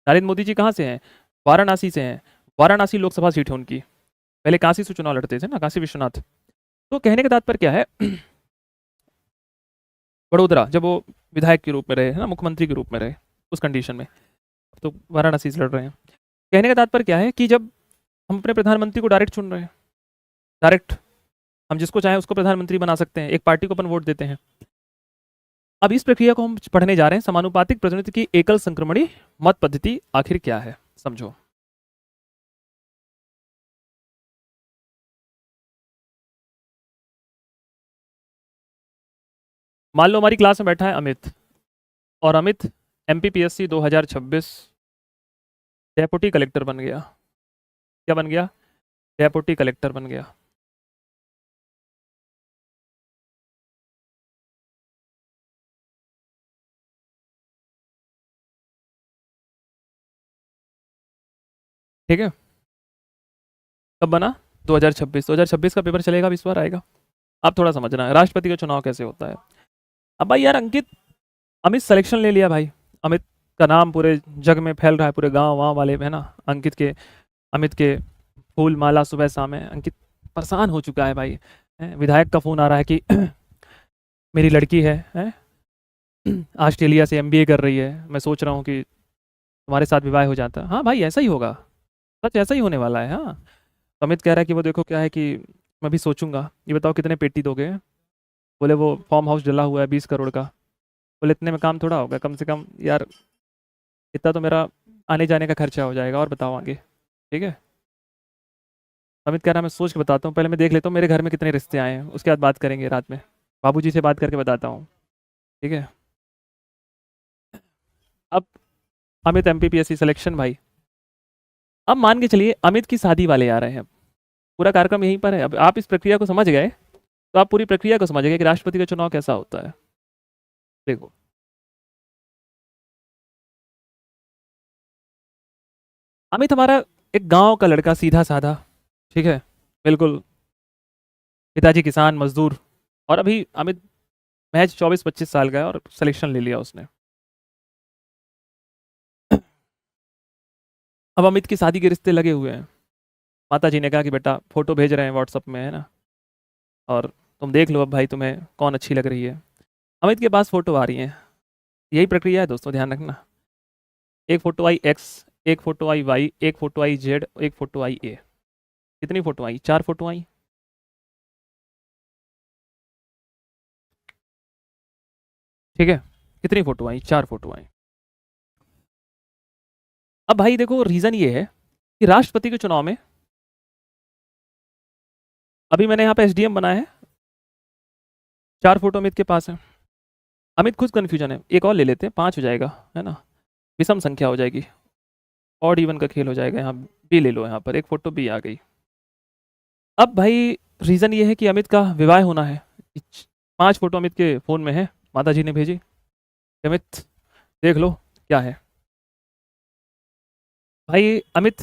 A: नरेंद्र मोदी जी कहाँ से हैं? वाराणसी से हैं। वाराणसी लोकसभा सीट है उनकी। पहले काशी से चुनाव लड़ते थे ना, काशी विश्वनाथ। तो कहने का तात्पर्य क्या है, वडोदरा जब वो विधायक के रूप में रहे है ना, मुख्यमंत्री के रूप में रहे उस कंडीशन में, तो वाराणसी से लड़ रहे हैं। कहने का तात्पर्य क्या है कि जब हम अपने प्रधानमंत्री को डायरेक्ट चुन रहे हैं, डायरेक्ट हम जिसको चाहे उसको प्रधानमंत्री बना सकते हैं, एक पार्टी को अपन वोट देते हैं। अब इस प्रक्रिया को हम पढ़ने जा रहे हैं, समानुपातिक प्रतिनिधित्व की एकल संक्रमणी मत पद्धति आखिर क्या है, समझो। मान लो हमारी क्लास में बैठा है अमित, और अमित MPPSC 2026 डेप्यूटी कलेक्टर बन गया। क्या बन गया? डेप्यूटी कलेक्टर बन गया। ठीक है, कब बना? 2026। 2026 का पेपर चलेगा, अब इस बार आएगा। अब थोड़ा समझना है राष्ट्रपति का चुनाव कैसे होता है। अब भाई यार अंकित, अमित सिलेक्शन ले लिया भाई, अमित का नाम पूरे जग में फैल रहा है, पूरे गांव वाँव वाले है ना, अंकित के, अमित के फूल माला सुबह शाम है। अंकित परेशान हो चुका है भाई। विधायक का फ़ोन आ रहा है कि मेरी लड़की है ऑस्ट्रेलिया से MBA कर रही है, मैं सोच रहा हूँ कि तुम्हारे साथ विवाह हो जाता। हाँ भाई ऐसा ही होगा, सच ऐसा ही होने वाला है। हाँ, तो अमित कह रहा है कि वो देखो क्या है कि मैं भी सोचूंगा। ये बताओ कितने पेटी दोगे? बोले वो फार्म हाउस डला हुआ है 20 करोड़ का। बोले इतने में काम थोड़ा होगा, कम से कम यार इतना तो मेरा आने जाने का खर्चा हो जाएगा, और बताओ आगे। ठीक है, अमित कह रहा है मैं सोच के बताता हूँ, पहले मैं देख लेता हूँ मेरे घर में कितने रिश्ते आए हैं, उसके बाद बात करेंगे रात में, बाबूजी से बात करके बताता हूँ। ठीक है, अब अमित MPPSC सिलेक्शन भाई। अब मान के चलिए अमित की शादी वाले आ रहे हैं, पूरा कार्यक्रम यहीं पर है। अब आप इस प्रक्रिया को समझ गए तो आप पूरी प्रक्रिया को समझिएगा कि राष्ट्रपति का चुनाव कैसा होता है। देखो, अमित हमारा एक गांव का लड़का, सीधा साधा, ठीक है, बिल्कुल, पिताजी किसान मजदूर, और अभी अमित महज 24-25 साल का है और सिलेक्शन ले लिया उसने। अब अमित की शादी के रिश्ते लगे हुए हैं। माता जी ने कहा कि बेटा फोटो भेज रहे हैं व्हाट्सअप में, है ना, और तुम देख लो अब भाई तुम्हें कौन अच्छी लग रही है। अमित के पास फोटो आ रही है। यही प्रक्रिया है दोस्तों, ध्यान रखना। एक फोटो आई एक्स, एक फोटो आई वाई, एक फोटो आई जेड, एक फोटो आई ए। कितनी फोटो आई? 4 फोटो आई। ठीक है, कितनी फोटो आई? 4 फोटो आई। अब भाई देखो, रीजन ये है कि राष्ट्रपति के चुनाव में अभी मैंने यहाँ पे एसडीएम बनाया है, 4 फोटो अमित के पास है। अमित खुद कन्फ्यूजन है, एक और ले लेते हैं, 5 हो जाएगा, है ना, विषम संख्या हो जाएगी, ऑड इवन का खेल हो जाएगा। यहाँ बी ले लो, यहाँ पर एक फोटो बी आ गई। अब भाई रीज़न ये है कि अमित का विवाह होना है। 5 फोटो अमित के फ़ोन में है, माता जी ने भेजी, अमित देख लो क्या है। भाई अमित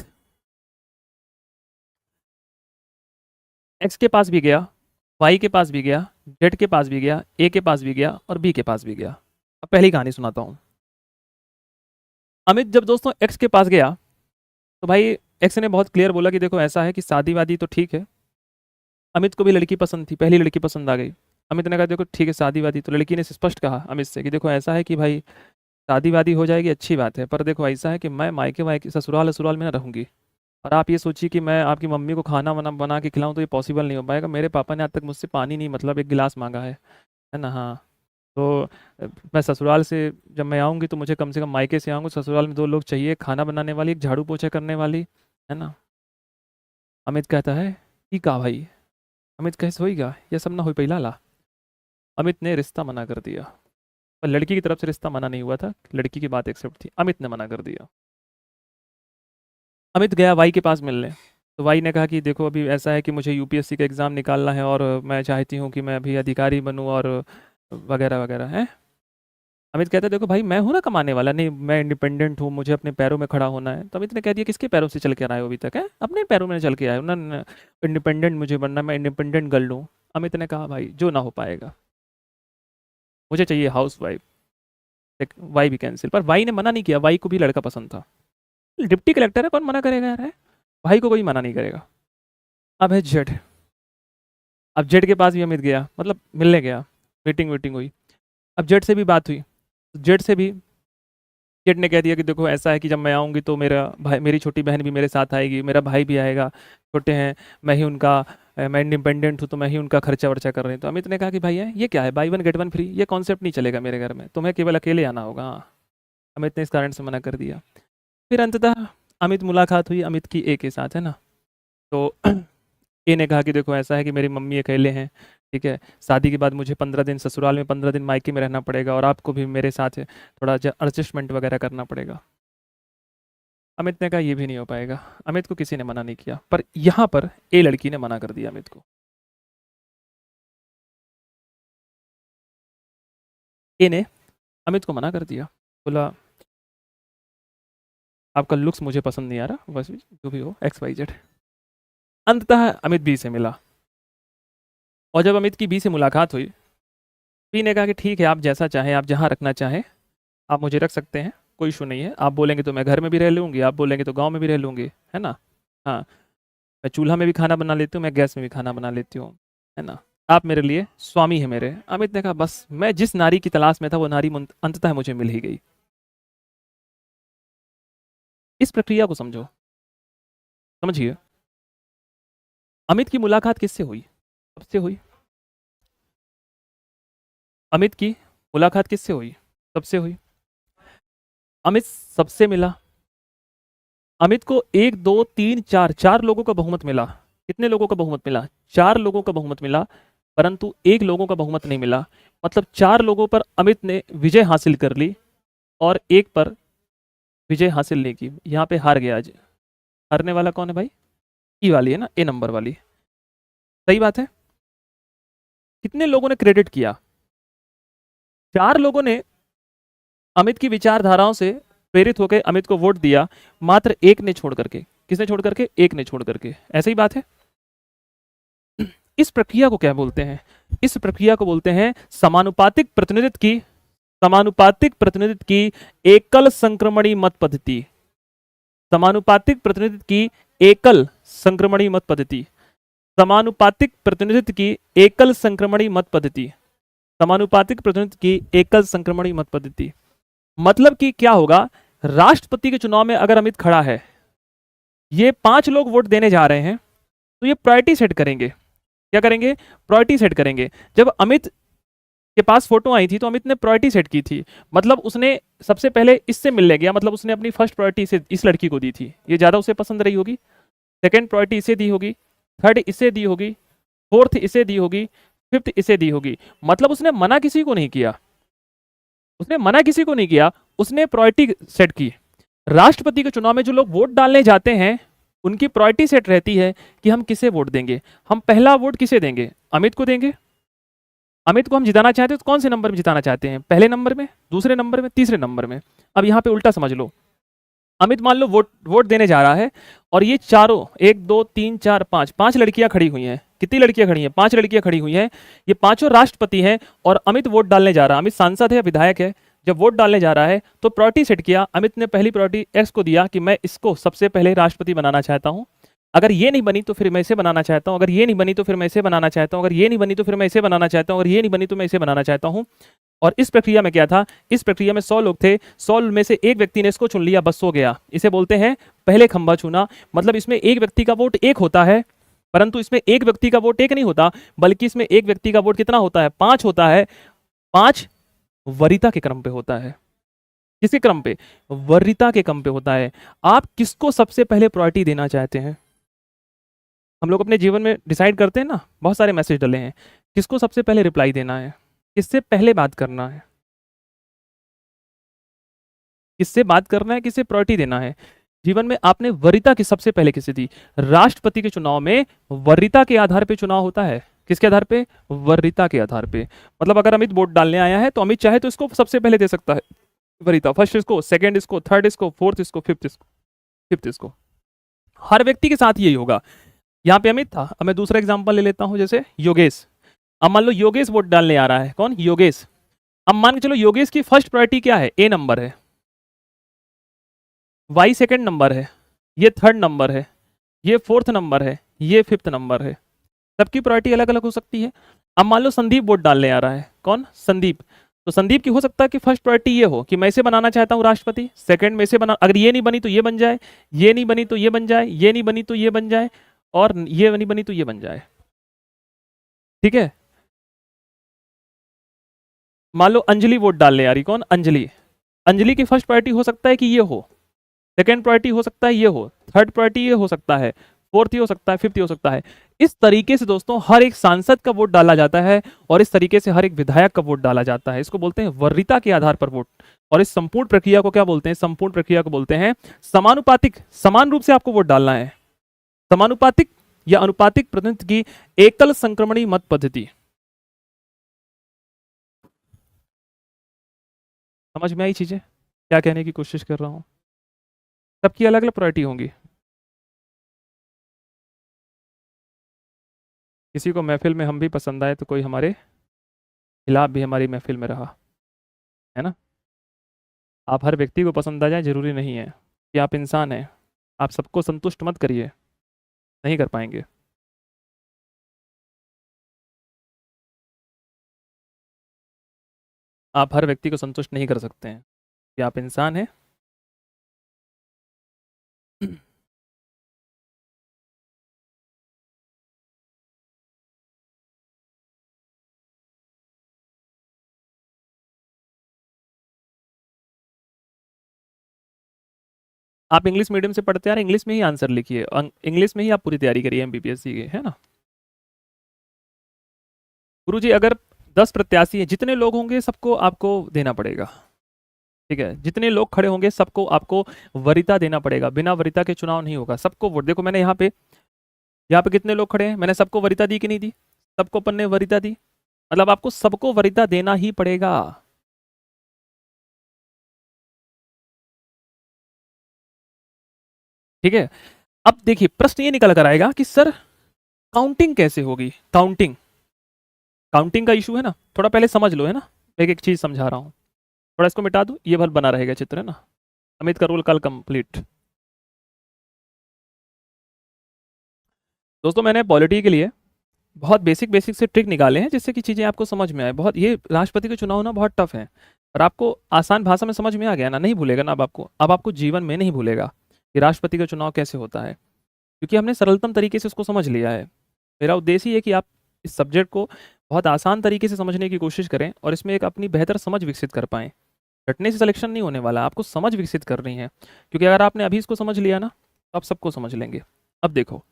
A: एक्स के पास भी गया, वाई के पास भी गया, जेड के पास भी गया, ए के पास भी गया और बी के पास भी गया। अब पहली कहानी सुनाता हूँ। अमित जब दोस्तों एक्स के पास गया तो भाई एक्स ने बहुत क्लियर बोला कि देखो ऐसा है कि शादी वादी तो ठीक है। अमित को भी लड़की पसंद थी, पहली लड़की पसंद आ गई। अमित ने कहा देखो ठीक है शादी वादी, तो लड़की ने स्पष्ट कहा अमित से कि देखो ऐसा है कि भाई शादी वादी हो जाएगी, अच्छी बात है, पर देखो ऐसा है कि मैं मायके वायके ससुराल ससुराल में ना रहूँगी। और आप ये सोचिए कि मैं आपकी मम्मी को खाना वाना बना के खिलाऊँ तो ये पॉसिबल नहीं हो पाएगा। मेरे पापा ने आज तक मुझसे पानी नहीं, मतलब एक गिलास मांगा है ना। हाँ, तो मैं ससुराल से जब मैं आऊँगी तो मुझे कम से कम मायके से आऊँगी, ससुराल में 2 लोग चाहिए, खाना बनाने वाली, एक झाड़ू पोछा करने वाली, है ना। अमित कहता है ठीक कहा भाई। अमित कैसे होएगा, ये सब ना हो पहिला ला। अमित ने रिश्ता मना कर दिया। पर लड़की की तरफ से रिश्ता मना नहीं हुआ था, लड़की की बात एक्सेप्ट थी, अमित ने मना कर दिया। अमित गया वाई के पास मिलने, तो वाई ने कहा कि देखो अभी ऐसा है कि मुझे यूपीएससी का एग्ज़ाम निकालना है और मैं चाहती हूँ कि मैं अभी अधिकारी बनूँ और वगैरह वगैरह है। अमित कहता है देखो भाई मैं हूँ ना कमाने वाला, नहीं मैं इंडिपेंडेंट हूँ, मुझे अपने पैरों में खड़ा होना है। तो अमित ने कह दिया किसके पैरों से चल के आए हो अभी तक? है अपने पैरों में चल के आए हो ना, इंडिपेंडेंट मुझे बनना, मैं इंडिपेंडेंट गर्ल हूँ। अमित ने कहा भाई जो ना हो पाएगा, मुझे चाहिए हाउस वाइफ। वाई भी कैंसिल, पर वाई ने मना नहीं किया, वाई को भी लड़का पसंद था। डिप्टी कलेक्टर है, कौन मना करेगा यार, है भाई को कोई मना नहीं करेगा। अब है जेड। अब जेड के पास भी अमित गया, मतलब मिलने गया, मीटिंग वीटिंग हुई। अब जेड से भी बात हुई, जेड से भी जेड ने कह दिया कि देखो ऐसा है कि जब मैं आऊँगी तो मेरा भाई, मेरी छोटी बहन भी मेरे साथ आएगी, मेरा भाई भी आएगा, छोटे हैं, मैं ही उनका मैं इंडिपेंडेंट हूँ तो मैं ही उनका खर्चा वर्चा कर रही हूँ। तो अमित ने कहा कि भाई है ये क्या है, by one get one free, ये कॉन्सेप्ट नहीं चलेगा मेरे घर में, तुम्हें केवल अकेले आना होगा। हाँ, अमित ने इस कारण से मना कर दिया। फिर अंततः अमित मुलाकात हुई अमित की ए के साथ, है ना। तो ए ने कहा कि देखो ऐसा है कि मेरी मम्मी अकेले हैं, ठीक है, शादी के बाद मुझे 15 दिन ससुराल में, 15 दिन मायके में रहना पड़ेगा और आपको भी मेरे साथ थोड़ा एडजस्टमेंट वगैरह करना पड़ेगा। अमित ने कहा ये भी नहीं हो पाएगा। अमित को किसी ने मना नहीं किया, पर यहाँ पर ए लड़की ने मना कर दिया अमित को। ए ने अमित को मना कर दिया, बोला आपका लुक्स मुझे पसंद नहीं आ रहा, बस जो भी हो एक्स वाई जेड। अंततः अमित बी से मिला, और जब अमित की बी से मुलाकात हुई, बी ने कहा कि ठीक है आप जैसा चाहें, आप जहाँ रखना चाहें आप मुझे रख सकते हैं, कोई इशू नहीं है। आप बोलेंगे तो मैं घर में भी रह लूँगी, आप बोलेंगे तो गाँव में भी रह लूँगी, है ना। हाँ, मैं चूल्हा में भी खाना बना लेती हूँ, मैं गैस में भी खाना बना लेती हूँ, है ना। आप मेरे लिए स्वामी है मेरे। अमित ने कहा बस मैं जिस नारी की तलाश में था वो नारी अंततः मुझे मिल ही गई। इस प्रक्रिया को समझो, समझिए। अमित की मुलाकात किससे हुई? सबसे हुई। अमित की मुलाकात किससे हुई? सबसे हुई। अमित सबसे मिला, अमित को 1 2 3 4 4 लोगों का बहुमत मिला। कितने लोगों का बहुमत मिला? 4 लोगों का बहुमत मिला, परंतु 1 लोगों का बहुमत नहीं मिला। मतलब 4 लोगों पर अमित ने विजय हासिल कर ली और 1 पर विजय हासिल नहीं की। यहाँ पे हार गया आज। हारने वाला कौन है भाई? ई वाली है ना, ए नंबर वाली। सही बात है। कितने लोगों ने क्रेडिट किया? 4 लोगों ने अमित की विचारधाराओं से प्रेरित होकर अमित को वोट दिया, मात्र एक ने छोड़ करके। किसने छोड़ करके? एक ने छोड़ करके। ऐसे ही बात है। इस प्रक्रिया को क्या बोलते हैं? इस प्रक्रिया को बोलते हैं समानुपातिक प्रतिनिधित्व की एकल संक्रमणी मत पद्धति। समानुपातिक प्रतिनिधित्व की एकल संक्रमणी मत पद्धति। समानुपातिक प्रतिनिधित्व की एकल संक्रमणी मत पद्धति। समानुपातिक प्रतिनिधित्व की एकल संक्रमणी मत पद्धति मतलब कि क्या होगा? राष्ट्रपति के चुनाव में अगर अमित खड़ा है, ये 5 लोग वोट देने जा रहे हैं, तो ये प्रायोरिटी सेट करेंगे। क्या करेंगे? प्रायोरिटी सेट करेंगे। जब अमित के पास फोटो आई थी तो अमित ने प्रायोरिटी सेट की थी, मतलब उसने सबसे पहले इससे मिलने गया, मतलब उसने अपनी फर्स्ट प्रायोरिटी से इस लड़की को दी थी, ये ज्यादा उसे पसंद रही होगी। सेकंड प्रायोरिटी इसे दी होगी, थर्ड इसे दी होगी, फोर्थ इसे दी होगी, फिफ्थ इसे दी होगी। मतलब उसने मना किसी को नहीं किया, उसने प्रायोरिटी सेट की। राष्ट्रपति के चुनाव में जो लोग वोट डालने जाते हैं, उनकी प्रायोरिटी सेट रहती है कि हम किसे वोट देंगे। हम पहला वोट किसे देंगे? अमित को देंगे। अमित को हम जिताना चाहते हैं तो कौन से नंबर में जिताना चाहते हैं? पहले नंबर में, दूसरे नंबर में, तीसरे नंबर में। अब यहाँ पे उल्टा समझ लो। अमित मान लो वोट देने जा रहा है और ये चारों 1 2 3 4 5 लड़कियां खड़ी हुई हैं। कितनी लड़कियां खड़ी हैं? 5 लड़कियां खड़ी हुई हैं। ये पांचों राष्ट्रपति हैं और अमित वोट डालने जा रहा है। अमित सांसद है, विधायक है। जब वोट डालने जा रहा है तो प्रायोरिटी सेट किया। अमित ने पहली प्रायोरिटी एक्स को दिया कि मैं इसको सबसे पहले राष्ट्रपति बनाना चाहता हूं। अगर ये नहीं बनी तो फिर मैं इसे बनाना चाहता हूं, अगर ये नहीं बनी तो फिर मैं इसे बनाना चाहता हूं, अगर ये नहीं बनी तो फिर मैं इसे बनाना चाहता हूं, अगर ये नहीं बनी तो मैं इसे बनाना चाहता हूं। और इस प्रक्रिया में क्या था? इस प्रक्रिया में 100 लोग थे, 100 में से एक व्यक्ति ने इसको चुन लिया, बस हो गया। इसे बोलते हैं पहले खंभा चुना। मतलब इसमें एक व्यक्ति का वोट एक होता है, परंतु इसमें एक व्यक्ति का वोट एक नहीं होता, बल्कि इसमें एक व्यक्ति का वोट कितना होता है? 5 होता है। 5 वरीयता के क्रम पे होता है। किसके क्रम पे? वरीयता के क्रम पे होता है। आप किसको सबसे पहले प्रायोरिटी देना चाहते हैं? हम लोग अपने जीवन में डिसाइड करते हैं ना, बहुत सारे मैसेज डले हैं, किसको सबसे पहले रिप्लाई देना है, किससे पहले बात करना है, किससे बात करना है, किससे प्रायोरिटी देना है। जीवन में आपने वरीयता की सबसे पहले किसे दी? राष्ट्रपति के चुनाव में वरीयता के आधार पे चुनाव होता है। किसके आधार पे? वरीयता के आधार पे। मतलब अगर अमित वोट डालने आया है तो अमित चाहे तो इसको सबसे पहले दे सकता है वरीयता, फर्स्ट इसको, सेकंड इसको, थर्ड इसको, फोर्थ इसको, फिफ्थ इसको। हर व्यक्ति के साथ यही होगा। यहाँ पे अमित था, अब मैं दूसरा एग्जाम्पल ले लेता हूं, जैसे योगेश। अब मान लो योगेश वोट डालने आ रहा है। कौन? योगेश। अब मान के चलो योगेश की फर्स्ट प्रायोरिटी क्या है? ए नंबर है, वाई सेकंड नंबर है, ये थर्ड नंबर है, ये फोर्थ नंबर है, ये फिफ्थ नंबर है। सबकी प्रायोरिटी अलग अलग हो सकती है। अब मान लो संदीप वोट डालने आ रहा है। कौन? संदीप। तो संदीप की हो सकता है कि फर्स्ट प्रायोरिटी ये हो कि मैं इसे बनाना चाहता हूं राष्ट्रपति, सेकंड में इसे बना, अगर ये नहीं बनी तो ये बन जाए, ये नहीं बनी तो ये बन जाए, ये नहीं बनी तो ये बन जाए, और ये नहीं बनी तो ये बन जाए। ठीक है। मान लो अंजलि वोट डालने आ रही। कौन? अंजलि। अंजलि की फर्स्ट प्रायोरिटी हो सकता है कि ये हो, सेकंड प्रायोरिटी हो सकता है ये हो, थर्ड प्रायोरिटी ये हो सकता है, फोर्थ ही हो सकता है, फिफ्थ ही हो सकता है। इस तरीके से दोस्तों हर एक सांसद का वोट डाला जाता है और इस तरीके से हर एक विधायक का वोट डाला जाता है। इसको बोलते हैं वरीयता के आधार पर वोट। और इस संपूर्ण प्रक्रिया को क्या बोलते हैं? संपूर्ण प्रक्रिया को बोलते हैं समानुपातिक। समान रूप से आपको वोट डालना है। समानुपातिक या अनुपातिक प्रतिनिधित्व की एकल संक्रमणी मत पद्धति। समझ में आई चीजें? क्या कहने की कोशिश कर रहा हूं? सबकी अलग अलग प्रायोरिटी होंगी। किसी को महफिल में हम भी पसंद आए तो कोई हमारे खिलाफ भी हमारी महफिल में रहा, है ना। आप हर व्यक्ति को पसंद आ जाए जरूरी नहीं है कि आप इंसान हैं। आप सबको संतुष्ट मत करिए, नहीं कर पाएंगे। आप हर व्यक्ति को संतुष्ट नहीं कर सकते हैं कि आप इंसान हैं। आप इंग्लिश मीडियम से पढ़ते आ रहे, इंग्लिश में ही आंसर लिखिए, इंग्लिश में ही आप पूरी तैयारी करिए एमबीबीएस की, है ना। गुरुजी अगर 10 प्रत्याशी हैं, जितने लोग होंगे सबको आपको देना पड़ेगा। ठीक है, जितने लोग खड़े होंगे सबको आपको वरीयता देना पड़ेगा। बिना वरीयता के चुनाव नहीं होगा। सबको वोट, देखो मैंने यहाँ पे कितने लोग खड़े हैं, मैंने सबको वरीयता दी कि नहीं दी? सबको अपन ने वरीयता दी। मतलब आपको सबको वरीयता देना ही पड़ेगा। ठीक है। अब देखिए प्रश्न ये निकल कर आएगा कि सर काउंटिंग कैसे होगी। काउंटिंग काउंटिंग का इशू है ना, थोड़ा पहले समझ लो, है ना। एक एक चीज समझा रहा हूँ, थोड़ा इसको मिटा दूं, ये भर बना रहेगा चित्र, है ना। अमित का रोल कल कंप्लीट। दोस्तों मैंने पॉलिटी के लिए बहुत बेसिक बेसिक से ट्रिक निकाले हैं जिससे कि चीज़ें आपको समझ में आए। बहुत ये राष्ट्रपति के चुनाव ना बहुत टफ है, और आपको आसान भाषा में समझ में आ गया ना, नहीं भूलेगा ना अब आपको जीवन में नहीं भूलेगा कि राष्ट्रपति का चुनाव कैसे होता है, क्योंकि हमने सरलतम तरीके से उसको समझ लिया है। मेरा उद्देश्य ये है कि आप इस सब्जेक्ट को बहुत आसान तरीके से समझने की कोशिश करें और इसमें एक अपनी बेहतर समझ विकसित कर पाएँ। रटने से सिलेक्शन नहीं होने वाला, आपको समझ विकसित करनी है, क्योंकि अगर आपने अभी इसको समझ लिया ना तो आप सबको समझ लेंगे। अब देखो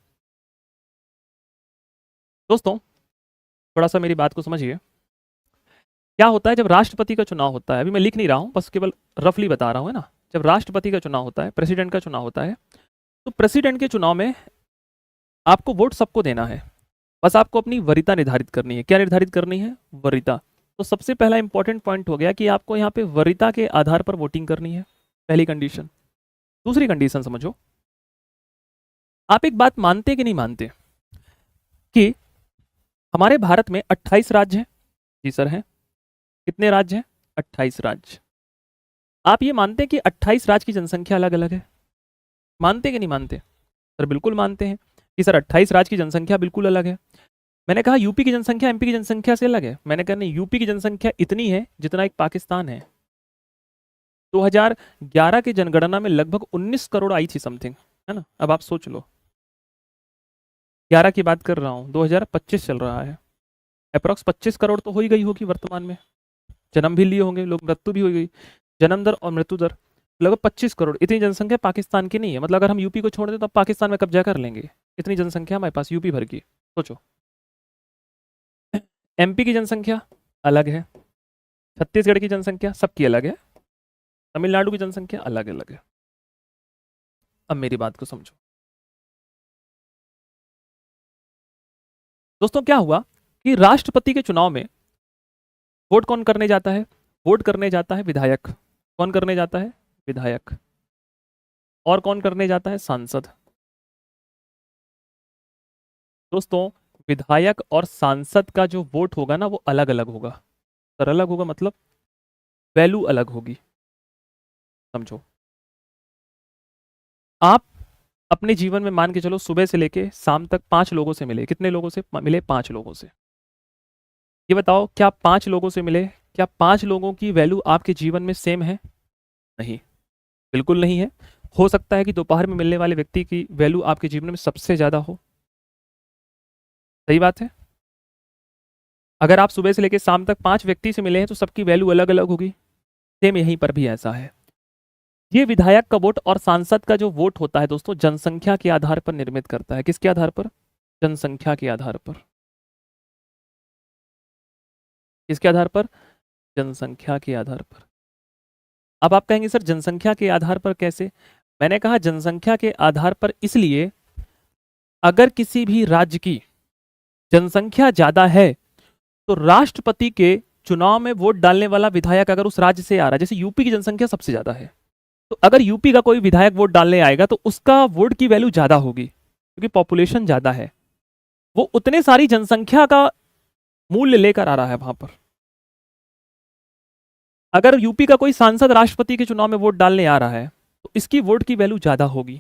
A: दोस्तों, थोड़ा सा मेरी बात को समझिए। क्या होता है जब राष्ट्रपति का चुनाव होता है, अभी मैं लिख नहीं रहा हूँ, बस केवल रफली बता रहा हूँ, है ना। जब राष्ट्रपति का चुनाव होता है, प्रेसिडेंट का चुनाव होता है, तो प्रेसिडेंट के चुनाव में आपको वोट सबको देना है, बस आपको अपनी वरीयता निर्धारित करनी है। क्या निर्धारित करनी है? वरीयता। तो सबसे पहला इंपॉर्टेंट पॉइंट हो गया कि आपको यहाँ पे वरीयता के आधार पर वोटिंग करनी है, पहली कंडीशन। दूसरी कंडीशन समझो, आप एक बात मानते कि नहीं मानते कि हमारे भारत में 28 राज्य हैं? जी सर हैं। कितने राज्य हैं? 28 राज्य। आप ये मानते हैं कि 28 राज्य की जनसंख्या अलग अलग है? मानते कि नहीं मानते? सर बिल्कुल मानते हैं कि सर 28 राज्य की जनसंख्या बिल्कुल अलग है। मैंने कहा यूपी की जनसंख्या एमपी की जनसंख्या से अलग है? मैंने कहा नहीं, यूपी की जनसंख्या इतनी है जितना एक पाकिस्तान है। 2011 की जनगणना में लगभग 19 करोड़ आई थी समथिंग, है ना। अब आप सोच लो, 11 की बात कर रहा हूँ, 2025 चल रहा है, अप्रॉक्स 25 करोड़ तो हो ही गई होगी वर्तमान में। जन्म भी लिए होंगे लोग, मृत्यु भी हो गई, जन्म दर और मृत्यु दर लगभग 25 करोड़। इतनी जनसंख्या पाकिस्तान की नहीं है, मतलब अगर हम यूपी को छोड़ दें तो पाकिस्तान में कब्जा कर लेंगे, इतनी जनसंख्या हमारे पास यूपी भर की। सोचो, एमपी की जनसंख्या अलग है, छत्तीसगढ़ की जनसंख्या सबकी अलग है, तमिलनाडु की जनसंख्या अलग अलग है। अब मेरी बात को समझो दोस्तों, क्या हुआ कि राष्ट्रपति के चुनाव में वोट कौन करने जाता है? वोट करने जाता है विधायक। कौन करने जाता है? विधायक। और कौन करने जाता है? सांसद। दोस्तों विधायक और सांसद का जो वोट होगा ना वो अलग अलग होगा। सर अलग होगा मतलब वैल्यू अलग होगी, समझो। आप अपने जीवन में मान के चलो सुबह से लेके शाम तक 5 लोगों से मिले। कितने लोगों से मिले? 5 लोगों से। ये बताओ क्या 5 लोगों से मिले, क्या 5 लोगों की वैल्यू आपके जीवन में सेम है? नहीं, बिल्कुल नहीं है। हो सकता है कि दोपहर में मिलने वाले व्यक्ति की वैल्यू आपके जीवन में सबसे ज्यादा हो। सही बात है। अगर आप सुबह से लेकर शाम तक 5 व्यक्ति से मिले हैं तो सबकी वैल्यू अलग अलग होगी। सेम यहीं पर भी ऐसा है। ये विधायक का वोट और सांसद का जो वोट होता है दोस्तों, जनसंख्या के आधार पर निर्मित करता है। किसके आधार पर? जनसंख्या के आधार पर। किसके आधार पर? जनसंख्या के आधार पर। अब आप कहेंगे सर जनसंख्या के आधार पर कैसे? मैंने कहा जनसंख्या के आधार पर इसलिए, अगर किसी भी राज्य की जनसंख्या ज्यादा है तो राष्ट्रपति के चुनाव में वोट डालने वाला विधायक अगर उस राज्य से आ रहा है, जैसे यूपी की जनसंख्या सबसे ज्यादा है, तो अगर यूपी का कोई विधायक वोट डालने आएगा तो उसका वोट की वैल्यू ज्यादा होगी, क्योंकि पॉपुलेशन ज्यादा है। वो उतने सारी जनसंख्या का मूल्य लेकर आ रहा है वहां पर। अगर यूपी का कोई सांसद राष्ट्रपति के चुनाव में वोट डालने आ रहा है तो इसकी वोट की वैल्यू ज्यादा होगी,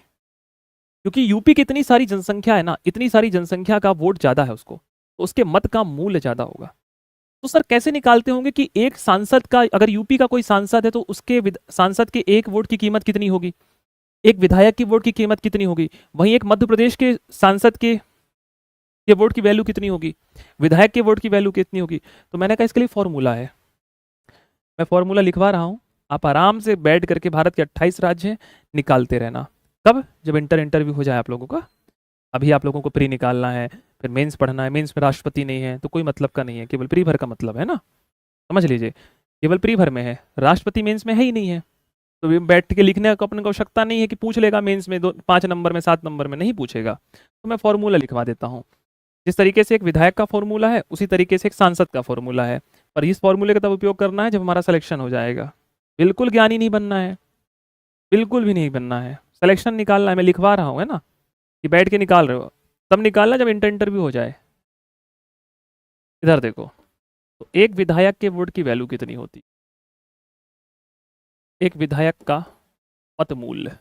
A: क्योंकि यूपी की इतनी सारी जनसंख्या है ना, इतनी सारी जनसंख्या का वोट ज्यादा है उसको, तो उसके मत का मूल्य ज्यादा होगा। तो सर कैसे निकालते होंगे कि एक सांसद का, अगर यूपी का कोई सांसद है तो उसके सांसद के एक वोट की कीमत कितनी होगी, एक विधायक की वोट की कीमत कितनी होगी, वहीं एक मध्य प्रदेश के सांसद के वोट की वैल्यू कितनी होगी, विधायक के वोट की वैल्यू कितनी होगी। तो मैंने कहा इसके लिए फॉर्मूला है, मैं फॉर्मूला लिखवा रहा हूं, आप आराम से बैठ करके भारत के 28 राज्य हैं निकालते रहना। कब? जब इंटरव्यू हो जाए आप लोगों का। अभी आप लोगों को प्री निकालना है, फिर मेंस पढ़ना है, मेंस में राष्ट्रपति नहीं है तो कोई मतलब का नहीं है, केवल प्री भर का मतलब है ना, समझ लीजिए। केवल प्री भर में है, राष्ट्रपति मेंस में है ही नहीं है, तो बैठ के लिखने का अपने को आवश्यकता नहीं है कि पूछ लेगा मेंस में 5 नंबर में 7 नंबर में, नहीं पूछेगा। तो मैं फॉर्मूला लिखवा देता हूँ। जिस तरीके से एक विधायक का फॉर्मूला है उसी तरीके से एक सांसद का फॉर्मूला है, पर इस फॉर्मूले का तब उपयोग करना है जब हमारा सिलेक्शन हो जाएगा। बिल्कुल ज्ञानी नहीं बनना है, बिल्कुल भी नहीं बनना है। सिलेक्शन निकालना है, मैं लिखवा रहा हूँ है ना, कि बैठ के निकाल रहे हो, तब निकालना जब इंटरव्यू हो जाए। इधर देखो, तो एक विधायक के वोट की वैल्यू कितनी होती, एक विधायक का मत मूल्य,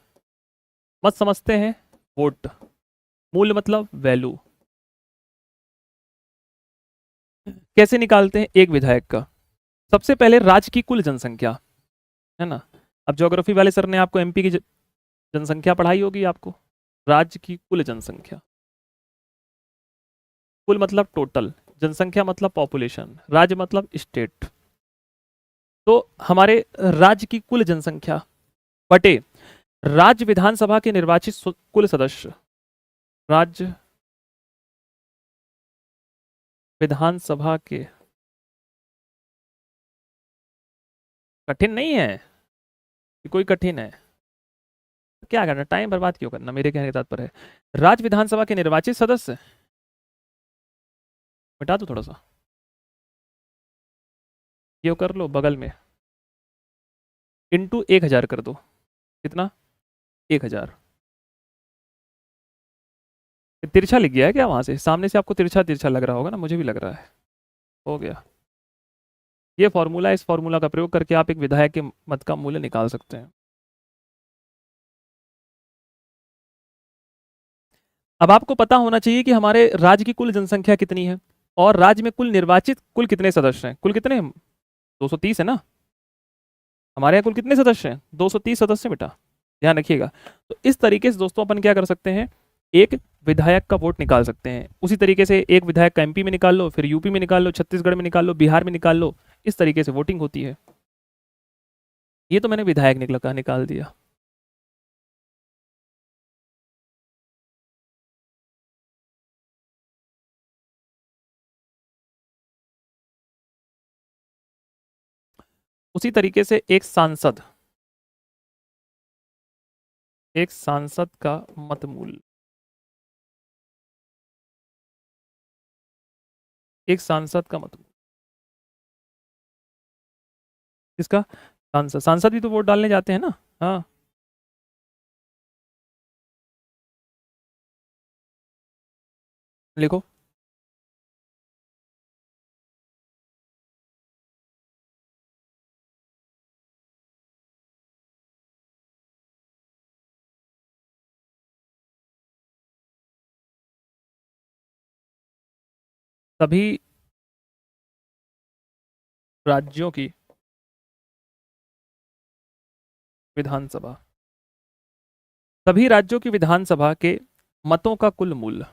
A: मत समझते हैं वोट, मूल्य मतलब वैल्यू। कैसे निकालते हैं एक विधायक का? सबसे पहले राज्य की कुल जनसंख्या, है ना। अब ज्योग्राफी वाले सर ने आपको एमपी की जनसंख्या पढ़ाई होगी आपको। राज्य की कुल जनसंख्या, कुल मतलब टोटल, जनसंख्या मतलब पॉपुलेशन, राज्य मतलब स्टेट। तो हमारे राज्य की कुल जनसंख्या बटे राज्य विधानसभा के निर्वाचित कुल सदस्य, राज्य विधानसभा के, कठिन नहीं है कि कोई कठिन है, क्या करना, टाइम बर्बाद क्यों करना, मेरे कहने का तात्पर्य है राज्य विधानसभा के निर्वाचित सदस्य, मिटा दो थोड़ा सा, ये कर लो बगल में, इंटू 1000 कर दो, कितना, 1000। तिरछा लिख गया है क्या वहां से, सामने से आपको तिरछा तिरछा लग रहा होगा ना, मुझे भी लग रहा है। हो गया, ये फॉर्मूला, इस फॉर्मूला का प्रयोग करके आप एक विधायक के मत का मूल्य निकाल सकते हैं। अब आपको पता होना चाहिए कि हमारे राज्य की कुल जनसंख्या कितनी है, और राज्य में कुल निर्वाचित कुल कितने सदस्य हैं, कुल कितने हैं? 230 है ना। हमारे यहाँ कुल कितने सदस्य हैं? 230 सदस्य बेटा, ध्यान रखिएगा। तो इस तरीके से दोस्तों अपन क्या कर सकते हैं, एक विधायक का वोट निकाल सकते हैं। उसी तरीके से एक विधायक का एमपी में निकाल लो, फिर यूपी में निकाल लो, छत्तीसगढ़ में निकाल लो, बिहार में निकाल लो, इस तरीके से वोटिंग होती है। ये तो मैंने विधायक निकाल दिया। उसी तरीके से एक सांसद, एक सांसद का मत मूल्य, एक सांसद का मत मूल्य किसका, सांसद, सांसद भी तो वोट डालने जाते हैं ना। हाँ, लिखो। सभी राज्यों की विधानसभा, सभी राज्यों की विधानसभा के मतों का कुल मूल्य,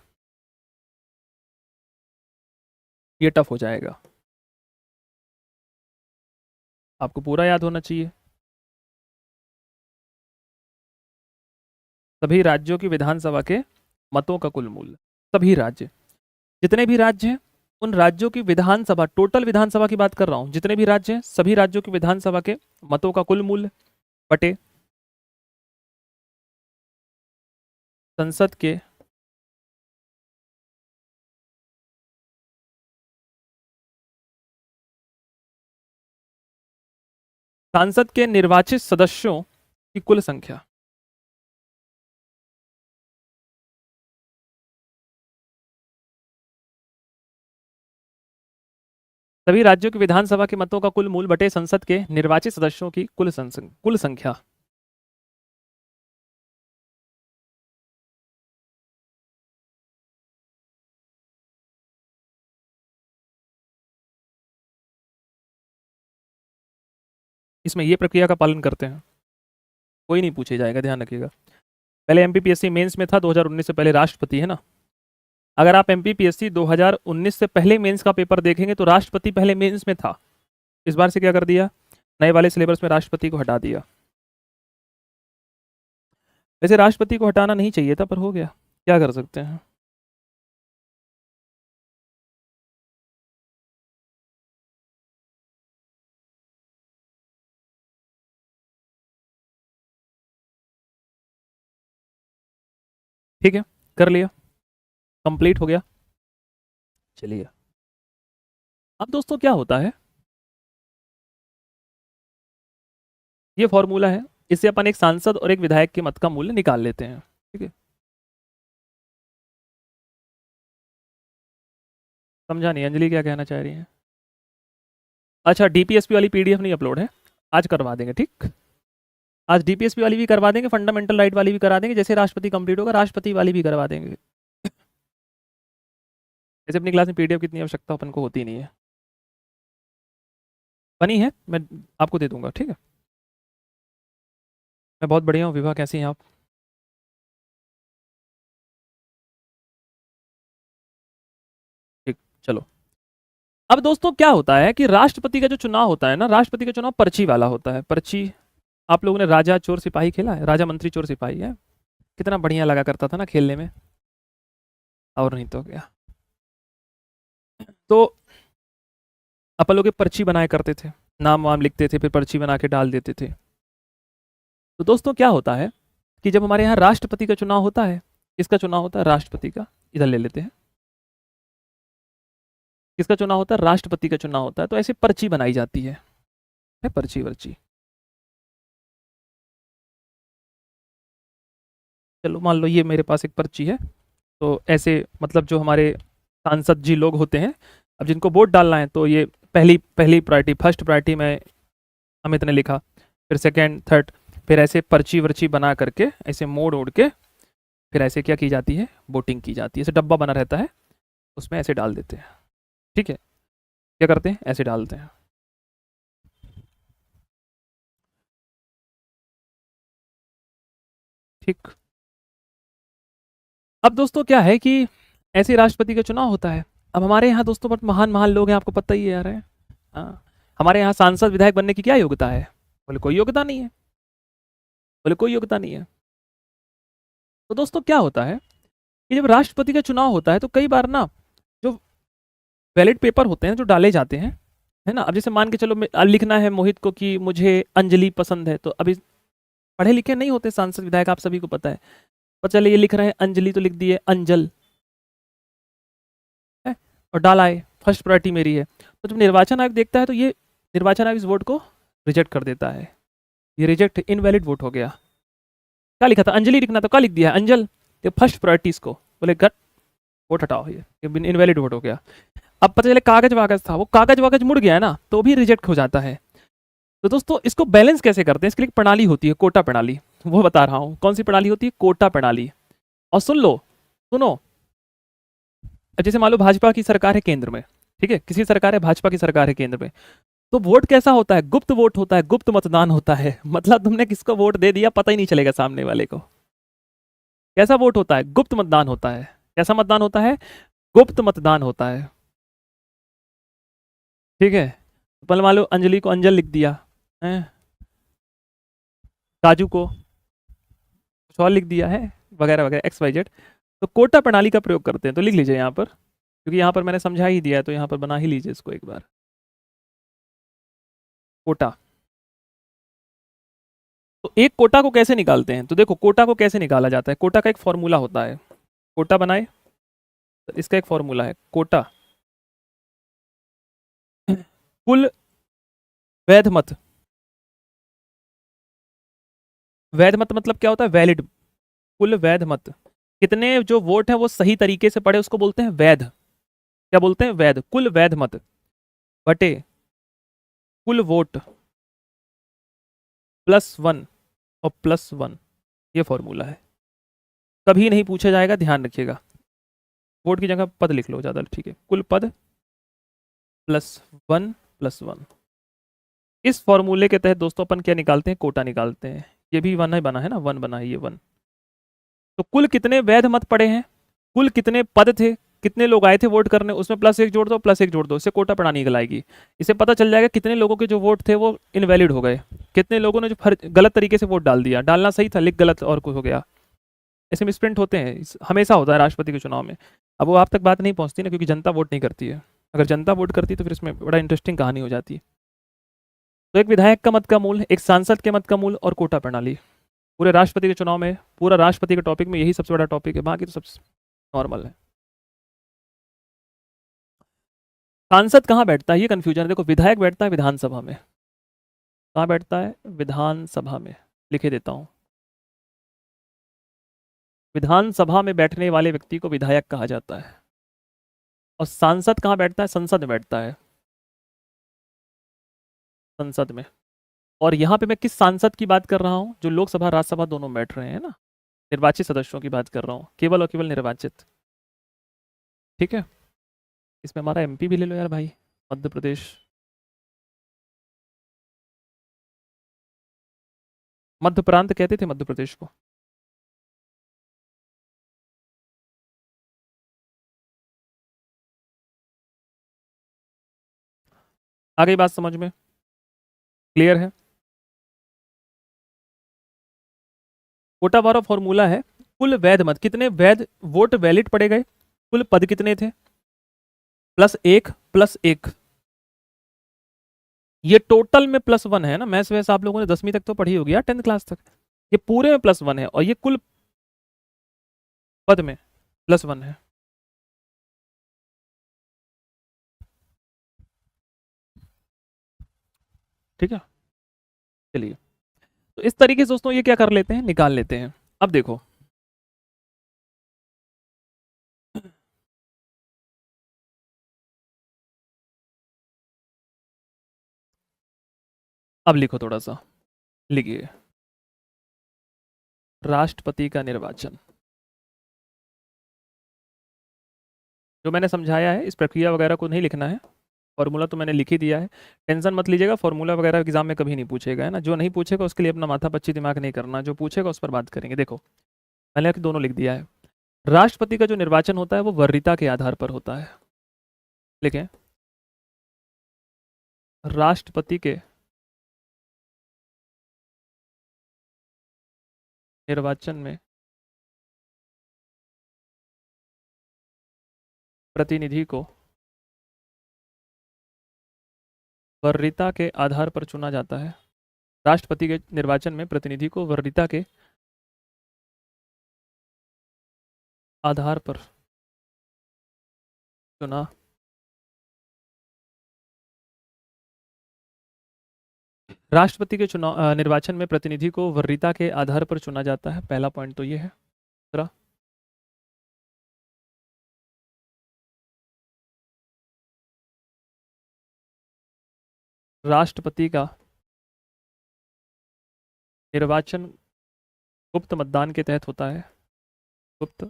A: ये टफ हो जाएगा, आपको पूरा याद होना चाहिए। सभी राज्यों की विधानसभा के मतों का कुल मूल्य, सभी राज्य, जितने भी राज्य हैं उन राज्यों की विधानसभा, टोटल विधानसभा की बात कर रहा हूं, जितने भी राज्य हैं सभी राज्यों की विधानसभा के मतों का कुल मूल्य बटे संसद के सांसद के निर्वाचित सदस्यों की कुल संख्या। सभी राज्यों की विधानसभा के मतों का कुल मूल बटे संसद के निर्वाचित सदस्यों की कुल संख्या। इसमें ये प्रक्रिया का पालन करते हैं, कोई नहीं पूछे जाएगा, ध्यान रखिएगा। पहले एमपीपीएससी मेंस में था 2019 से पहले, राष्ट्रपति है ना। अगर आप एमपीपीएससी 2019 से पहले मेंस का पेपर देखेंगे तो राष्ट्रपति पहले मेंस में था। इस बार से क्या कर दिया, नए वाले सिलेबस में राष्ट्रपति को हटा दिया। वैसे राष्ट्रपति को हटाना नहीं चाहिए था, पर हो गया, क्या कर सकते हैं। ठीक है, कर लिया, कंप्लीट हो गया। चलिए, अब दोस्तों क्या होता है, ये फॉर्मूला है, इससे अपन एक सांसद और एक विधायक के मत का मूल्य निकाल लेते हैं। ठीक है, समझा नहीं अंजलि क्या कहना चाह रही है? अच्छा, डीपीएसपी वाली पीडीएफ नहीं अपलोड है, आज करवा देंगे। ठीक, आज डीपीएसपी वाली भी करवा देंगे, फंडामेंटल राइट वाली भी करा देंगे, जैसे राष्ट्रपति कंप्लीट होगा राष्ट्रपति वाली भी करवा देंगे। जैसे अपनी क्लास में पीडीएफ कितनी आवश्यकता अपन को होती नहीं है, बनी है, मैं आपको दे दूंगा। ठीक है, मैं बहुत बढ़िया हूँ। विभा कैसी हैं आप? ठीक, चलो। अब दोस्तों क्या होता है कि राष्ट्रपति का जो चुनाव होता है ना, राष्ट्रपति का चुनाव पर्ची वाला होता है। पर्ची, आप लोगों ने राजा चोर सिपाही खेला है? राजा मंत्री चोर सिपाही है, कितना बढ़िया लगा करता था ना खेलने में, और नहीं तो क्या। तो अपन लोग एक पर्ची बनाया करते थे, नाम वाम लिखते थे, फिर पर्ची बना के डाल देते थे। तो दोस्तों क्या होता है कि जब हमारे यहाँ राष्ट्रपति का चुनाव होता है, किसका चुनाव होता है? राष्ट्रपति का। इधर ले लेते हैं, किसका चुनाव होता है? राष्ट्रपति का चुनाव होता है। तो ऐसे पर्ची बनाई जाती है पर्ची वर्ची। चलो मान लो ये मेरे पास एक पर्ची है, तो ऐसे मतलब जो हमारे सांसद जी लोग होते हैं, अब जिनको वोट डालना है, तो ये पहली पहली प्रायोरिटी, फर्स्ट प्रायोरिटी में अमित ने लिखा, फिर सेकंड, थर्ड, फिर ऐसे पर्ची वर्ची बना करके ऐसे मोड़ ओढ़ के फिर ऐसे क्या की जाती है? वोटिंग की जाती है। ऐसे डब्बा बना रहता है, उसमें ऐसे डाल देते हैं। ठीक है, क्या करते हैं? ऐसे डालते हैं। ठीक, अब दोस्तों क्या है कि ऐसे राष्ट्रपति का चुनाव होता है। अब हमारे यहाँ दोस्तों बहुत महान महान लोग हैं, आपको पता ही है यार है। हाँ, हमारे यहाँ सांसद विधायक बनने की क्या योग्यता है? बोले कोई योग्यता नहीं है, बोले कोई योग्यता नहीं है। तो दोस्तों क्या होता है कि जब राष्ट्रपति का चुनाव होता है तो कई बार ना जो बैलेट पेपर होते हैं जो डाले जाते हैं, है ना, अब जैसे मान के चलो लिखना है मोहित को कि मुझे अंजलि पसंद है, तो अभी पढ़े लिखे नहीं होते सांसद विधायक, आप सभी को पता है। पर चले ये लिख रहे हैं अंजलि, तो लिख दिए अंजल है, और डाला है, फर्स्ट प्रायोरिटी मेरी है। तो जब निर्वाचन आयोग देखता है तो ये निर्वाचन आयोग इस वोट को रिजेक्ट कर देता है, ये रिजेक्ट, इनवैलिड वोट हो गया। क्या लिखा था? अंजलि लिखना, तो क्या लिख दिया है? अंजल। ये फर्स्ट प्रायोरिटी इसको बोले गट, वोट हटाओ, ये इनवैलिड वोट हो गया। अब पता चले कागज वागज था, वो कागज वागज मुड़ गया है ना, तो भी रिजेक्ट हो जाता है। तो दोस्तों इसको बैलेंस कैसे करते हैं? इसके लिए एक प्रणाली होती है, कोटा प्रणाली, वो बता रहा हूँ। कौन सी प्रणाली होती है? कोटा प्रणाली। और सुन लो, सुनो, जैसे मान लो भाजपा की सरकार है केंद्र में, ठीक है, किसी सरकार है, भाजपा की सरकार है केंद्र में, तो वोट कैसा होता है? गुप्त वोट होता है, गुप्त मतदान होता है। मतलब तुमने किसको वोट दे दिया पता ही नहीं चलेगा सामने वाले को। कैसा वोट होता है? गुप्त मतदान होता है। कैसा मतदान होता है? गुप्त मतदान होता है। ठीक है, पहले मान लो अंजलि को अंजल लिख दिया है, काजू को कुछ और लिख दिया है, वगैरह वगैरह, एक्स वाई जेड। तो कोटा प्रणाली का प्रयोग करते हैं, तो लिख लीजिए यहाँ पर, क्योंकि यहाँ पर मैंने समझा ही दिया है, तो यहाँ पर बना ही लीजिए इसको एक बार, कोटा। तो एक कोटा को कैसे निकालते हैं? तो देखो कोटा को कैसे निकाला जाता है, कोटा का एक फॉर्मूला होता है। कोटा बनाए तो इसका एक फॉर्मूला है, कोटा कुल वैध मत। वैध मत मतलब क्या होता है? वैलिड, कुल वैध मत, कितने जो वोट है वो सही तरीके से पड़े उसको बोलते हैं वैध। क्या बोलते हैं? वैध। कुल वैध मत बटे कुल वोट प्लस वन और प्लस वन, ये फॉर्मूला है। कभी नहीं पूछा जाएगा, ध्यान रखिएगा। वोट की जगह पद लिख लो, ज़्यादा ठीक है। कुल पद प्लस वन प्लस वन। इस फॉर्मूले के तहत दोस्तों अपन क्या निकालते हैं? कोटा निकालते हैं। ये भी वन है, बना है ना, वन बना है, ये वन। तो कुल कितने वैध मत पड़े हैं, कुल कितने पद थे, कितने लोग आए थे वोट करने, उसमें प्लस एक जोड़ दो, प्लस एक जोड़ दो, इससे कोटा प्रणाली निकल आएगी। इससे पता चल जाएगा कितने लोगों के जो वोट थे वो इनवैलिड हो गए, कितने लोगों ने जो गलत तरीके से वोट डाल दिया, डालना सही था लिख गलत और कुछ हो गया। ऐसे मिसप्रिंट होते हैं, हमेशा होता है राष्ट्रपति के चुनाव में। अब वो आप तक बात नहीं पहुंचती ना, क्योंकि जनता वोट नहीं करती है। अगर जनता वोट करती तो फिर इसमें बड़ा इंटरेस्टिंग कहानी हो जाती है। तो एक विधायक का मत का मूल, एक सांसद के मत का मूल और कोटा प्रणाली, पूरे राष्ट्रपति के चुनाव में, पूरा राष्ट्रपति के टॉपिक में यही सबसे बड़ा टॉपिक है, बाकी तो सब नॉर्मल है। सांसद कहाँ बैठता है, ये कंफ्यूजन है। देखो, विधायक बैठता है विधानसभा में। कहाँ बैठता है? विधानसभा में। लिखे देता हूँ, विधानसभा में बैठने वाले व्यक्ति को विधायक कहा जाता है। और सांसद कहाँ बैठता है? संसद में बैठता है, संसद में। और यहाँ पे मैं किस सांसद की बात कर रहा हूँ? जो लोकसभा राज्यसभा दोनों बैठ रहे हैं ना, निर्वाचित सदस्यों की बात कर रहा हूँ, केवल और केवल निर्वाचित। ठीक है, इसमें हमारा एमपी भी ले लो यार भाई, मध्य प्रदेश। मध्य प्रांत कहते थे मध्य प्रदेश को। आ गई बात समझ में? क्लियर है? कोटा बारा फॉर्मूला है कुल वैध मत, कितने वैध वोट वैलिड पड़े गए, कुल पद कितने थे, प्लस एक प्लस एक। ये टोटल में प्लस वन है ना, मैथ्स वैसे आप लोगों ने 10वीं तक तो पढ़ी होगी यार, 10th क्लास तक। ये पूरे में प्लस वन है, और ये कुल पद में प्लस वन है। ठीक है, चलिए। तो इस तरीके से दोस्तों ये क्या कर लेते हैं, निकाल लेते हैं। अब देखो, अब लिखो थोड़ा सा, लिखिए राष्ट्रपति का निर्वाचन। जो मैंने समझाया है, इस प्रक्रिया वगैरह को नहीं लिखना है, फॉर्मूला तो मैंने लिख ही दिया है। टेंशन मत लीजिएगा, फॉर्मूला वगैरह एग्जाम में कभी नहीं पूछेगा, है ना। जो नहीं पूछेगा उसके लिए अपना माथा पच्ची दिमाग नहीं करना, जो पूछेगा उस पर बात करेंगे। देखो, मैंने दोनों लिख दिया है। राष्ट्रपति का जो निर्वाचन होता है वो वरीयता के आधार पर होता है। लिखें, राष्ट्रपति के निर्वाचन में प्रतिनिधि को वरीयता के आधार पर चुना जाता है। राष्ट्रपति के निर्वाचन में प्रतिनिधि को वरीयता के आधार पर चुना राष्ट्रपति के चुनाव निर्वाचन में प्रतिनिधि को वरीयता के आधार पर चुना जाता है। पहला पॉइंट तो ये है। दूसरा, राष्ट्रपति का निर्वाचन गुप्त मतदान के तहत होता है। गुप्त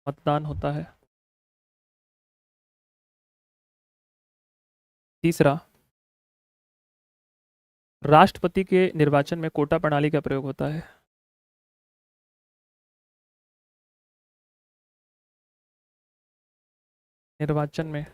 A: मतदान होता है। तीसरा, राष्ट्रपति के निर्वाचन में कोटा प्रणाली का प्रयोग होता है। निर्वाचन में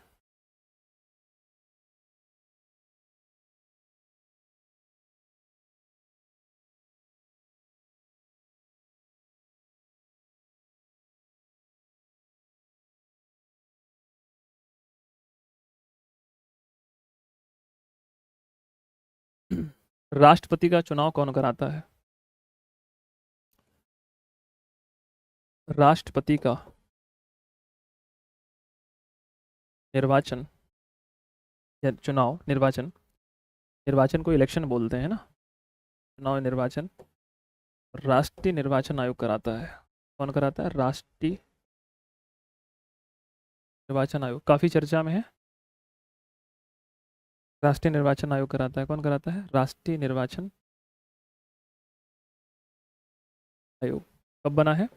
A: राष्ट्रपति का चुनाव कौन कराता है? राष्ट्रपति का निर्वाचन या चुनाव, निर्वाचन, निर्वाचन को इलेक्शन बोलते हैं ना, चुनाव निर्वाचन राष्ट्रीय निर्वाचन आयोग कराता है। कौन कराता है? राष्ट्रीय निर्वाचन आयोग, काफ़ी चर्चा में है। राष्ट्रीय निर्वाचन आयोग कराता है। कौन कराता है? राष्ट्रीय निर्वाचन आयोग। कब बना है?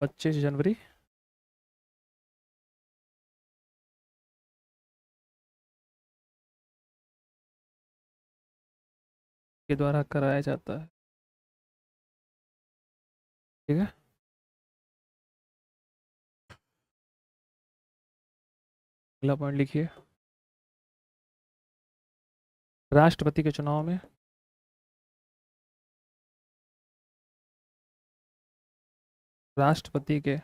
A: 25 जनवरी के द्वारा कराया जाता है। ठीक है, अगला पॉइंट लिखिए। राष्ट्रपति के चुनाव में राष्ट्रपति के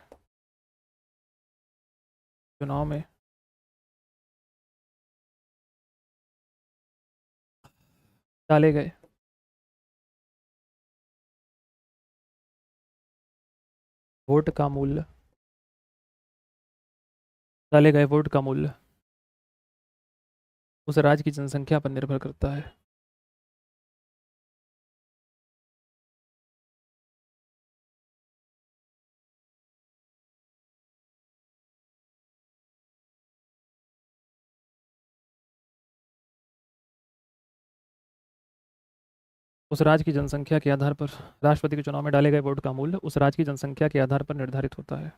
A: चुनाव में डाले गए वोट का मूल्य डाले गए वोट का मूल्य उस राज्य की जनसंख्या पर निर्भर करता है। उस राज्य की जनसंख्या के आधार पर राष्ट्रपति के चुनाव में डाले गए वोट का मूल्य उस राज्य की जनसंख्या के आधार पर निर्धारित होता है।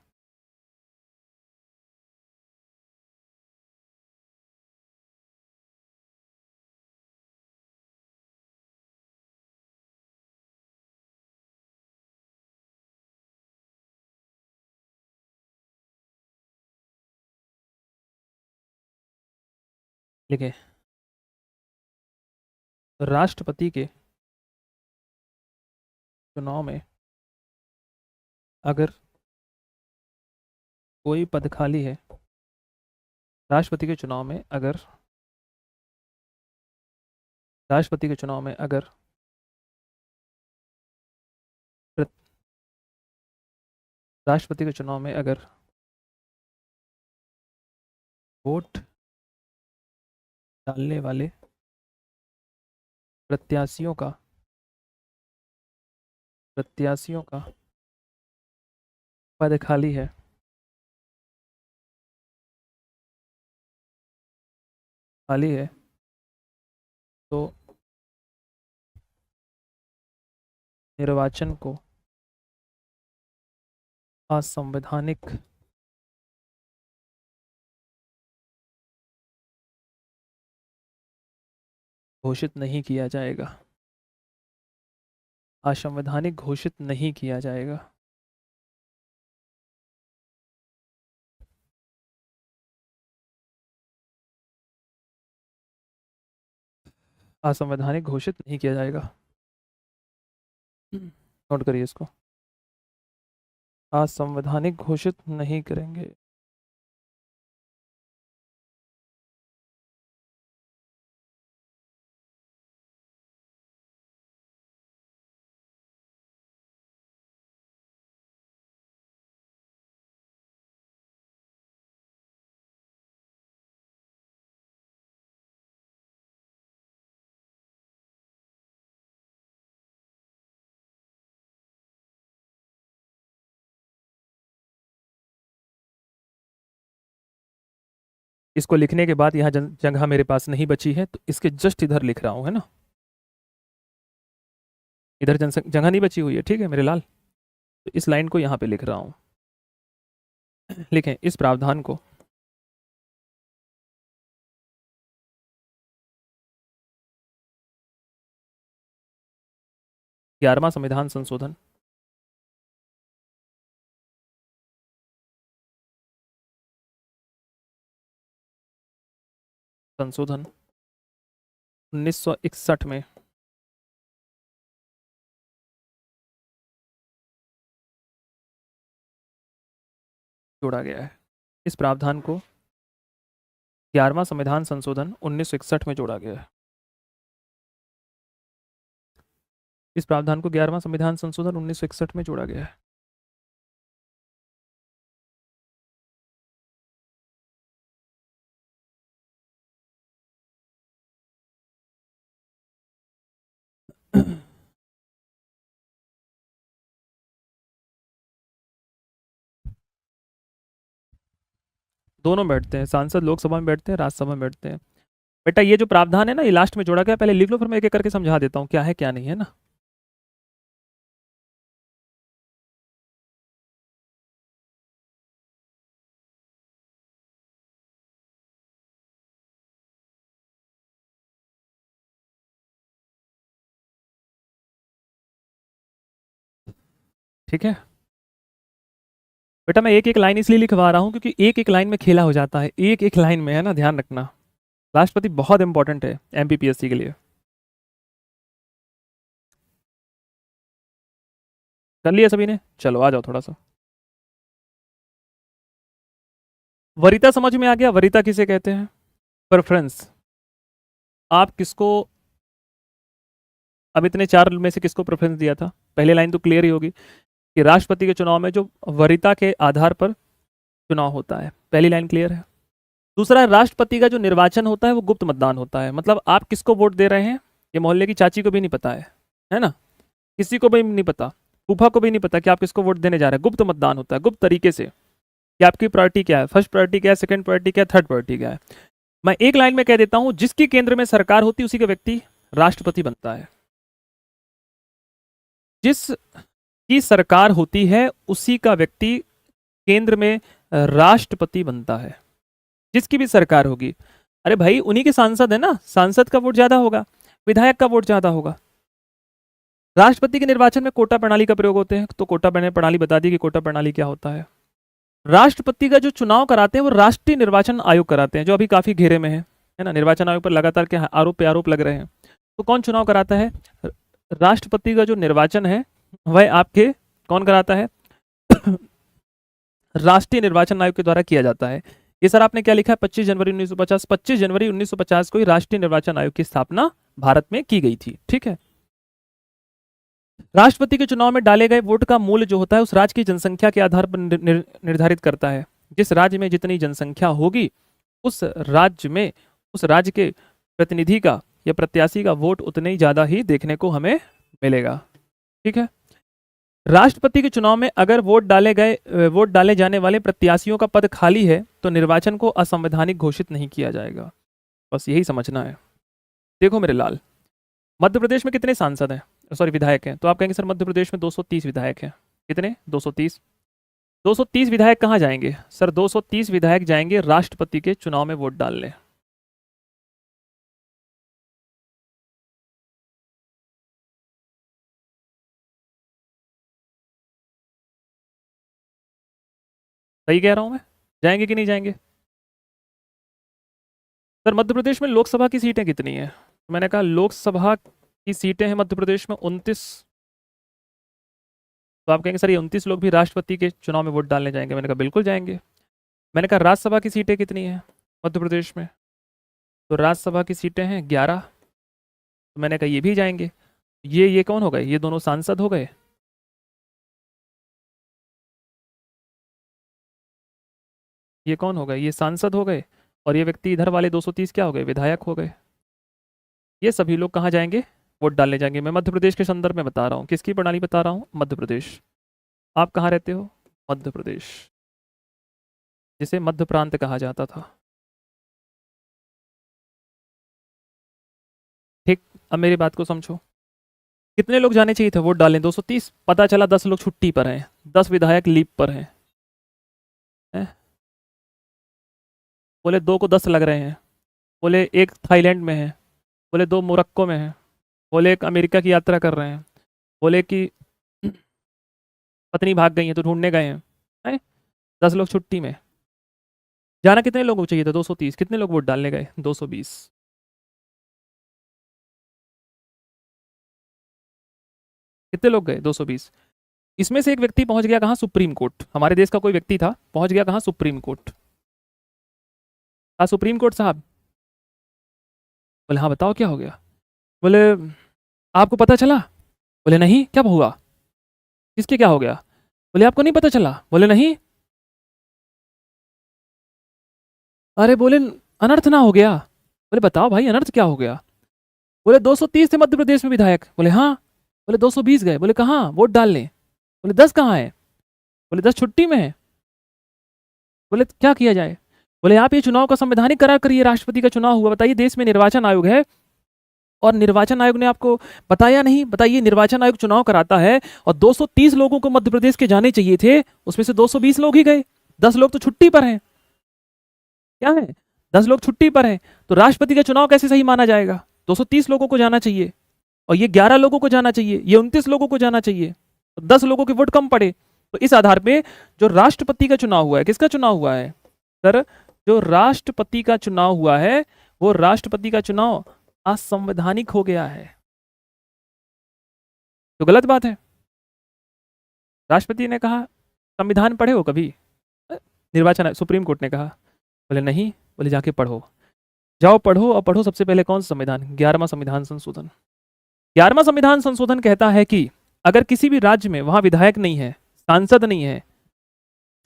A: लिखे राष्ट्रपति के चुनाव में अगर कोई पद खाली है, राष्ट्रपति के चुनाव में अगर राष्ट्रपति के चुनाव में अगर राष्ट्रपति के चुनाव में अगर वोट डालने वाले प्रत्याशियों का पद खाली है, तो निर्वाचन को असंवैधानिक घोषित नहीं किया जाएगा। असंवैधानिक घोषित नहीं किया जाएगा। असंवैधानिक घोषित नहीं किया जाएगा। नोट करिए इसको, असंवैधानिक घोषित नहीं करेंगे। इसको लिखने के बाद यहाँ जगह मेरे पास नहीं बची है, तो इसके जस्ट इधर लिख रहा हूँ, है ना। इधर जगह नहीं बची हुई है, ठीक है मेरे लाल। तो इस लाइन को यहाँ पे लिख रहा हूँ। लिखें इस प्रावधान को ग्यारहवां संविधान संशोधन संशोधन 1961 में जोड़ा गया है। इस प्रावधान को 11वां संविधान संशोधन 1961 में जोड़ा गया है। इस प्रावधान को 11वां संविधान संशोधन 1961 में जोड़ा गया है। दोनों बैठते हैं, सांसद लोकसभा में बैठते हैं, राज्यसभा में बैठते हैं। बेटा ये जो प्रावधान है ना, ये लास्ट में जोड़ा गया, पहले लिख लो, फिर मैं एक एक करके समझा देता हूँ क्या है क्या नहीं है ना। ठीक है बेटा, मैं एक एक लाइन इसलिए लिखवा रहा हूँ क्योंकि एक एक लाइन में खेला हो जाता है, एक एक लाइन में, है ना, ध्यान रखना। राष्ट्रपति बहुत इंपॉर्टेंट है एमपीपीएससी के लिए। कर लिया सभी ने? चलो आ जाओ थोड़ा सा। वरीयता समझ में आ गया? वरीयता किसे कहते हैं? प्रेफरेंस। आप किसको, अब इतने चार में से किसको प्रेफरेंस दिया था? पहली लाइन तो क्लियर ही होगी कि राष्ट्रपति के चुनाव में जो वरीयता के आधार पर चुनाव होता है, पहली लाइन क्लियर है। दूसरा, राष्ट्रपति का जो निर्वाचन होता है वो गुप्त मतदान होता है, मतलब आप किसको वोट दे रहे हैं ये मोहल्ले की चाची को भी नहीं पता है ना, किसी को भी नहीं पता, फूफा को भी नहीं पता कि आप किसको वोट देने जा रहे हैं। गुप्त मतदान होता है, गुप्त तरीके से कि आपकी प्रायोरिटी क्या है, फर्स्ट प्रायोरिटी क्या है, सेकंड प्रायोरिटी क्या है, थर्ड प्रायोरिटी क्या है। मैं एक लाइन में कह देता हूं, जिसकी केंद्र में सरकार होती है उसी का व्यक्ति राष्ट्रपति बनता है। जिसकी सरकार होती है उसी का व्यक्ति केंद्र में राष्ट्रपति बनता है, जिसकी भी सरकार होगी। अरे भाई उन्हीं के सांसद है ना, सांसद का वोट ज्यादा होगा, विधायक का वोट ज्यादा होगा। राष्ट्रपति के निर्वाचन में कोटा प्रणाली का प्रयोग होते हैं, तो कोटा प्रणाली बता दी कि कोटा प्रणाली क्या होता है। राष्ट्रपति का जो चुनाव कराते हैं वो राष्ट्रीय निर्वाचन आयोग कराते हैं, जो अभी काफी घेरे में है ना, निर्वाचन आयोग पर लगातार के आरोप पे आरोप लग रहे हैं। तो कौन चुनाव कराता है? राष्ट्रपति का जो निर्वाचन है वह आपके कौन कराता है? राष्ट्रीय निर्वाचन आयोग के द्वारा किया जाता है। ये सर आपने क्या लिखा है? 25 जनवरी 1950। 25 जनवरी 1950 को ही राष्ट्रीय निर्वाचन आयोग की स्थापना भारत में की गई थी। ठीक है। राष्ट्रपति के चुनाव में डाले गए वोट का मूल्य जो होता है उस राज्य की जनसंख्या के आधार पर निर्धारित करता है। जिस राज्य में जितनी जनसंख्या होगी उस राज्य के प्रतिनिधि का या प्रत्याशी का वोट उतने ही ज्यादा ही देखने को हमें मिलेगा। ठीक है। राष्ट्रपति के चुनाव में अगर वोट डाले जाने वाले प्रत्याशियों का पद खाली है तो निर्वाचन को असंवैधानिक घोषित नहीं किया जाएगा। बस यही समझना है। देखो मेरे लाल, मध्य प्रदेश में कितने सांसद हैं, सॉरी विधायक हैं? तो आप कहेंगे सर मध्य प्रदेश में 230 विधायक हैं। कितने? 230। 230 विधायक कहाँ जाएंगे सर? 230 विधायक जाएंगे राष्ट्रपति के चुनाव में वोट डालने। सही कह रहा हूं मैं? जाएंगे कि नहीं जाएंगे? सर मध्य प्रदेश में लोकसभा की सीटें कितनी हैं? मैंने कहा लोकसभा की सीटें हैं मध्य प्रदेश में 29। तो आप कहेंगे सर ये 29 लोग भी राष्ट्रपति के चुनाव में वोट डालने जाएंगे? मैंने कहा बिल्कुल जाएंगे। मैंने कहा राज्यसभा की सीटें कितनी हैं मध्य प्रदेश में? तो राज्यसभा की सीटें हैं 11। तो मैंने कहा ये भी जाएंगे। ये कौन हो गए? ये दोनों सांसद हो गए। ये कौन हो गए? ये सांसद हो गए। और ये व्यक्ति इधर वाले 230 क्या हो गए? विधायक हो गए। ये सभी लोग कहाँ जाएंगे? वोट डालने जाएंगे। मैं मध्य प्रदेश के संदर्भ में बता रहा हूँ। किसकी प्रणाली बता रहा हूँ? मध्य प्रदेश। आप कहाँ रहते हो? मध्य प्रदेश, जिसे मध्य प्रांत कहा जाता था। ठीक। अब मेरी बात को समझो। कितने लोग जाने चाहिए थे वोट डालने? 230। पता चला 10 लोग छुट्टी पर हैं, 10 विधायक लीव पर हैं। बोले 2 को 10 लग रहे हैं। बोले एक थाईलैंड में है। बोले 2 मोरक्को में है। बोले एक अमेरिका की यात्रा कर रहे हैं। बोले कि पत्नी भाग गई है तो ढूंढने गए हैं। 10 लोग छुट्टी में। जाना कितने लोगों को चाहिए था? 230। कितने लोग वोट डालने गए? 220। कितने लोग गए? 220। इसमें से एक व्यक्ति पहुंच गया कहाँ? Supreme court. हमारे देश का कोई व्यक्ति था, पहुंच गया कहाँ? Supreme court. सुप्रीम कोर्ट साहब। बोले हाँ बताओ क्या हो गया? बोले आपको पता चला? बोले नहीं। क्या हुआ? किसके क्या हो गया? बोले आपको नहीं पता चला? बोले नहीं। अरे बोले अनर्थ ना हो गया? बोले बताओ भाई अनर्थ क्या हो गया? बोले 230 थे मध्य प्रदेश में विधायक। बोले हाँ। बोले 220 गए। बोले कहाँ वोट डालने? बोले 10 कहाँ है? बोले 10 छुट्टी में है। बोले क्या किया जाए? बोले आप ये चुनाव का संवैधानिक करार करिए। राष्ट्रपति का चुनाव हुआ, बताइए देश में निर्वाचन आयोग है और निर्वाचन आयोग ने आपको बताया नहीं? बताइए निर्वाचन आयोग चुनाव कराता है और 230 लोगों को मध्य प्रदेश के जाने चाहिए थे, उसमें से 220 लोग ही गए। 10 लोग तो छुट्टी पर हैं। क्या है? 10 लोग छुट्टी पर हैं, तो राष्ट्रपति का चुनाव कैसे सही माना जाएगा? 230 लोगों को जाना चाहिए और ये 11 लोगों को जाना चाहिए, ये 29 लोगों को जाना चाहिए, तो 10 लोगों के वोट कम पड़े। तो इस आधार पे जो राष्ट्रपति का चुनाव हुआ है, किसका चुनाव हुआ है सर? जो राष्ट्रपति का चुनाव हुआ है वो राष्ट्रपति का चुनाव असंवैधानिक हो गया है। तो गलत बात है। राष्ट्रपति ने कहा संविधान पढ़े हो कभी? निर्वाचन सुप्रीम कोर्ट ने कहा। बोले नहीं। बोले जाके पढ़ो, जाओ पढ़ो और पढ़ो सबसे पहले कौन सा संविधान? 11वां संविधान संशोधन। 11वां संविधान संशोधन कहता है कि अगर किसी भी राज्य में वहां विधायक नहीं है, सांसद नहीं है,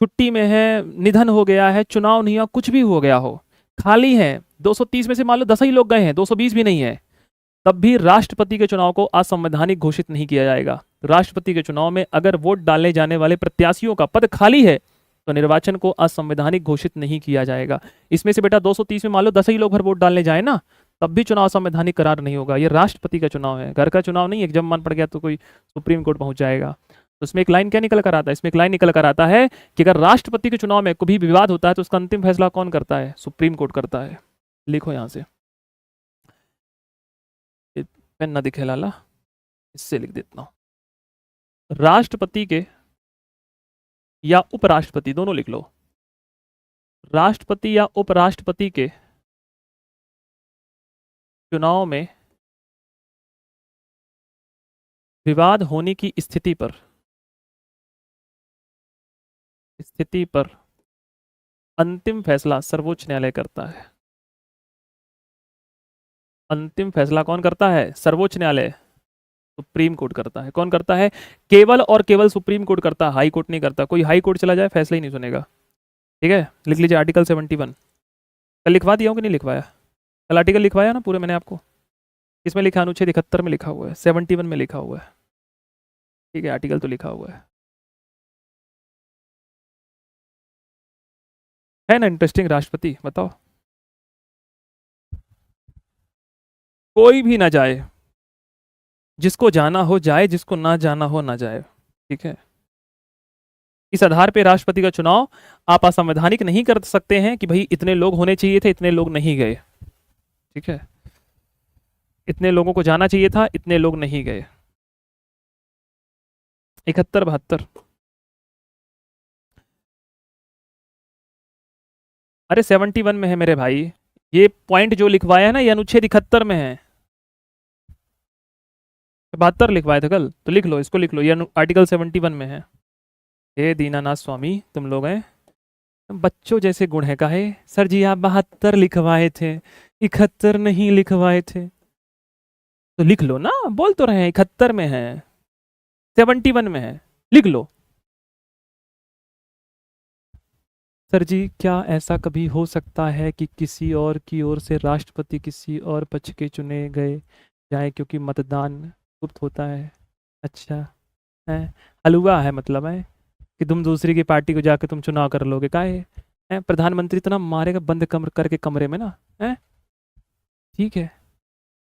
A: छुट्टी में है, निधन हो गया है, चुनाव नहीं हुआ, कुछ भी हो गया हो, खाली है, 230 में से मान लो 10 ही लोग गए हैं, 220 भी नहीं है, तब भी राष्ट्रपति के चुनाव को असंवैधानिक घोषित नहीं किया जाएगा। राष्ट्रपति के चुनाव में अगर वोट डालने जाने वाले प्रत्याशियों का पद खाली है तो निर्वाचन को असंवैधानिक घोषित नहीं किया जाएगा। इसमें से बेटा 230 में मान लो 10 ही लोग भर वोट डालने जाए ना, तब भी चुनाव असंवैधानिक करार नहीं होगा। ये राष्ट्रपति का चुनाव है, घर का चुनाव नहीं है। जब मन पड़ गया तो कोई सुप्रीम कोर्ट पहुंच जाएगा। तो इसमें एक लाइन क्या निकल कर आता है? इसमें एक लाइन निकल कर आता है कि अगर राष्ट्रपति के चुनाव में कोई भी विवाद होता है तो उसका अंतिम फैसला कौन करता है? सुप्रीम कोर्ट करता है। लिखो यहां से, पेन ना दिखे लाला, इससे लिख देता हूं। राष्ट्रपति के या उपराष्ट्रपति, दोनों लिख लो, राष्ट्रपति या उपराष्ट्रपति के चुनाव में विवाद होने की स्थिति पर अंतिम फैसला सर्वोच्च न्यायालय करता है। अंतिम फैसला कौन करता है? सर्वोच्च न्यायालय, सुप्रीम कोर्ट करता है। कौन करता है? केवल और केवल सुप्रीम कोर्ट करता है, हाई कोर्ट नहीं करता। कोई हाई कोर्ट चला जाए फैसला ही नहीं सुनेगा। ठीक है, लिख लीजिए आर्टिकल 71। कल लिखवा दिया हूँ कि नहीं लिखवाया? कल आर्टिकल लिखवाया ना पूरे मैंने आपको। इसमें लिखा, अनुच्छेद 71 में लिखा हुआ है, 71 में लिखा हुआ है। ठीक है, आर्टिकल तो लिखा हुआ है ना। इंटरेस्टिंग राष्ट्रपति, बताओ। कोई भी ना जाए, जिसको जाना हो जाए, जिसको ना जाना हो ना जाए। ठीक है, इस आधार पे राष्ट्रपति का चुनाव आप असंवैधानिक नहीं कर सकते हैं कि भाई इतने लोग होने चाहिए थे, इतने लोग नहीं गए। ठीक है, इतने लोगों को जाना चाहिए था, इतने लोग नहीं गए। 71 72। अरे 71 में है मेरे भाई, ये पॉइंट जो लिखवाया है ना, ये अनुच्छेद 71 में है। 72 लिखवाए थे कल, तो लिख लो, इसको लिख लो, ये आर्टिकल 71 में है। हे दीनानाथ स्वामी, तुम लोग हैं बच्चों जैसे गुण है काहे? सर जी आप 72 लिखवाए थे, 71 नहीं लिखवाए थे। तो लिख लो ना, बोल तो रहे हैं 71 में है, 71 में है, लिख लो। सर जी क्या ऐसा कभी हो सकता है कि किसी और की ओर से राष्ट्रपति किसी और पक्ष के चुने गए जाए, क्योंकि मतदान गुप्त होता है? अच्छा है, हलवा है मतलब है कि तुम दूसरी की पार्टी को जाके तुम चुनाव कर लोगे? काहे है? प्रधानमंत्री तो ना मारेगा बंद कमर करके कमरे में ना है। ठीक है,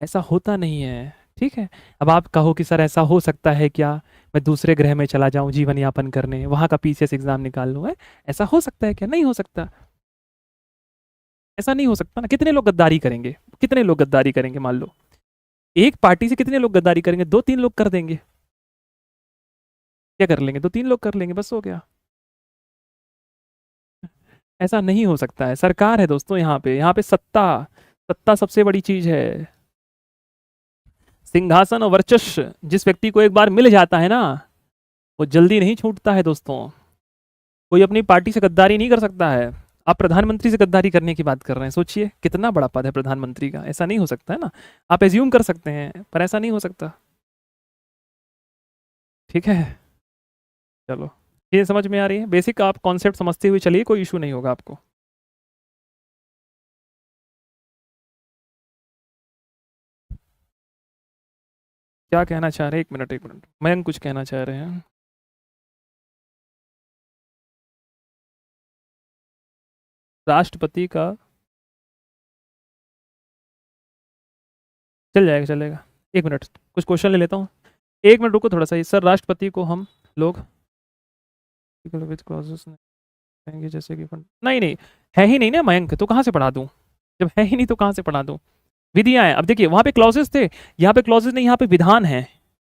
A: ऐसा होता नहीं है। ठीक है, अब आप कहो कि सर ऐसा हो सकता है क्या, मैं दूसरे ग्रह में चला जाऊं जीवन यापन करने, वहां का पीसीएस एग्जाम निकाल लूं, है ऐसा हो सकता है क्या? नहीं हो सकता, ऐसा नहीं हो सकता ना। कितने लोग गद्दारी करेंगे? कितने लोग गद्दारी करेंगे? मान लो एक पार्टी से कितने लोग गद्दारी करेंगे? 2-3 लोग कर देंगे। क्या कर लेंगे? 2-3 लोग कर लेंगे, बस हो गया। ऐसा नहीं हो सकता है। सरकार है दोस्तों यहाँ पे, यहाँ पे सत्ता, सत्ता सबसे बड़ी चीज है। सिंहासन और वर्चस्व जिस व्यक्ति को एक बार मिल जाता है ना, वो जल्दी नहीं छूटता है दोस्तों। कोई अपनी पार्टी से गद्दारी नहीं कर सकता है। आप प्रधानमंत्री से गद्दारी करने की बात कर रहे हैं, सोचिए कितना बड़ा पद है प्रधानमंत्री का। ऐसा नहीं हो सकता है ना, आप एज्यूम कर सकते हैं पर ऐसा नहीं हो सकता। ठीक है, चलो ये समझ में आ रही है, बेसिक आप कॉन्सेप्ट समझते हुए चलिए, कोई इशू नहीं होगा आपको। क्या कहना चाह रहे हैं? एक मिनट, मयंक कुछ कहना चाह रहे हैं। राष्ट्रपति का चल जाएगा, चलेगा। एक मिनट, कुछ क्वेश्चन ले लेता हूँ। एक मिनट रुको थोड़ा सा। सर राष्ट्रपति को हम लोग विद क्लॉजेस कहेंगे जैसे कि नहीं नहीं है ही नहीं ना मयंक, तो कहाँ से पढ़ा दूँ? जब है ही नहीं तो कहाँ से पढ़ा दूँ? विधियां हैं। अब देखिए वहाँ पे क्लॉजेस थे, यहाँ पे क्लॉजेस नहीं, यहाँ पे विधान है,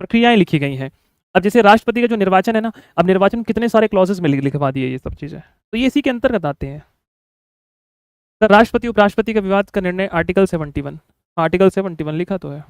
A: प्रक्रियाएं लिखी गई हैं। अब जैसे राष्ट्रपति का जो निर्वाचन है ना, अब निर्वाचन में कितने सारे क्लॉजेस में लिखवा दिए ये सब चीज़ें, तो ये इसी के अंतर्गत आते हैं। सर राष्ट्रपति उपराष्ट्रपति का विवाद का निर्णय आर्टिकल 71, आर्टिकल 71 लिखा तो है।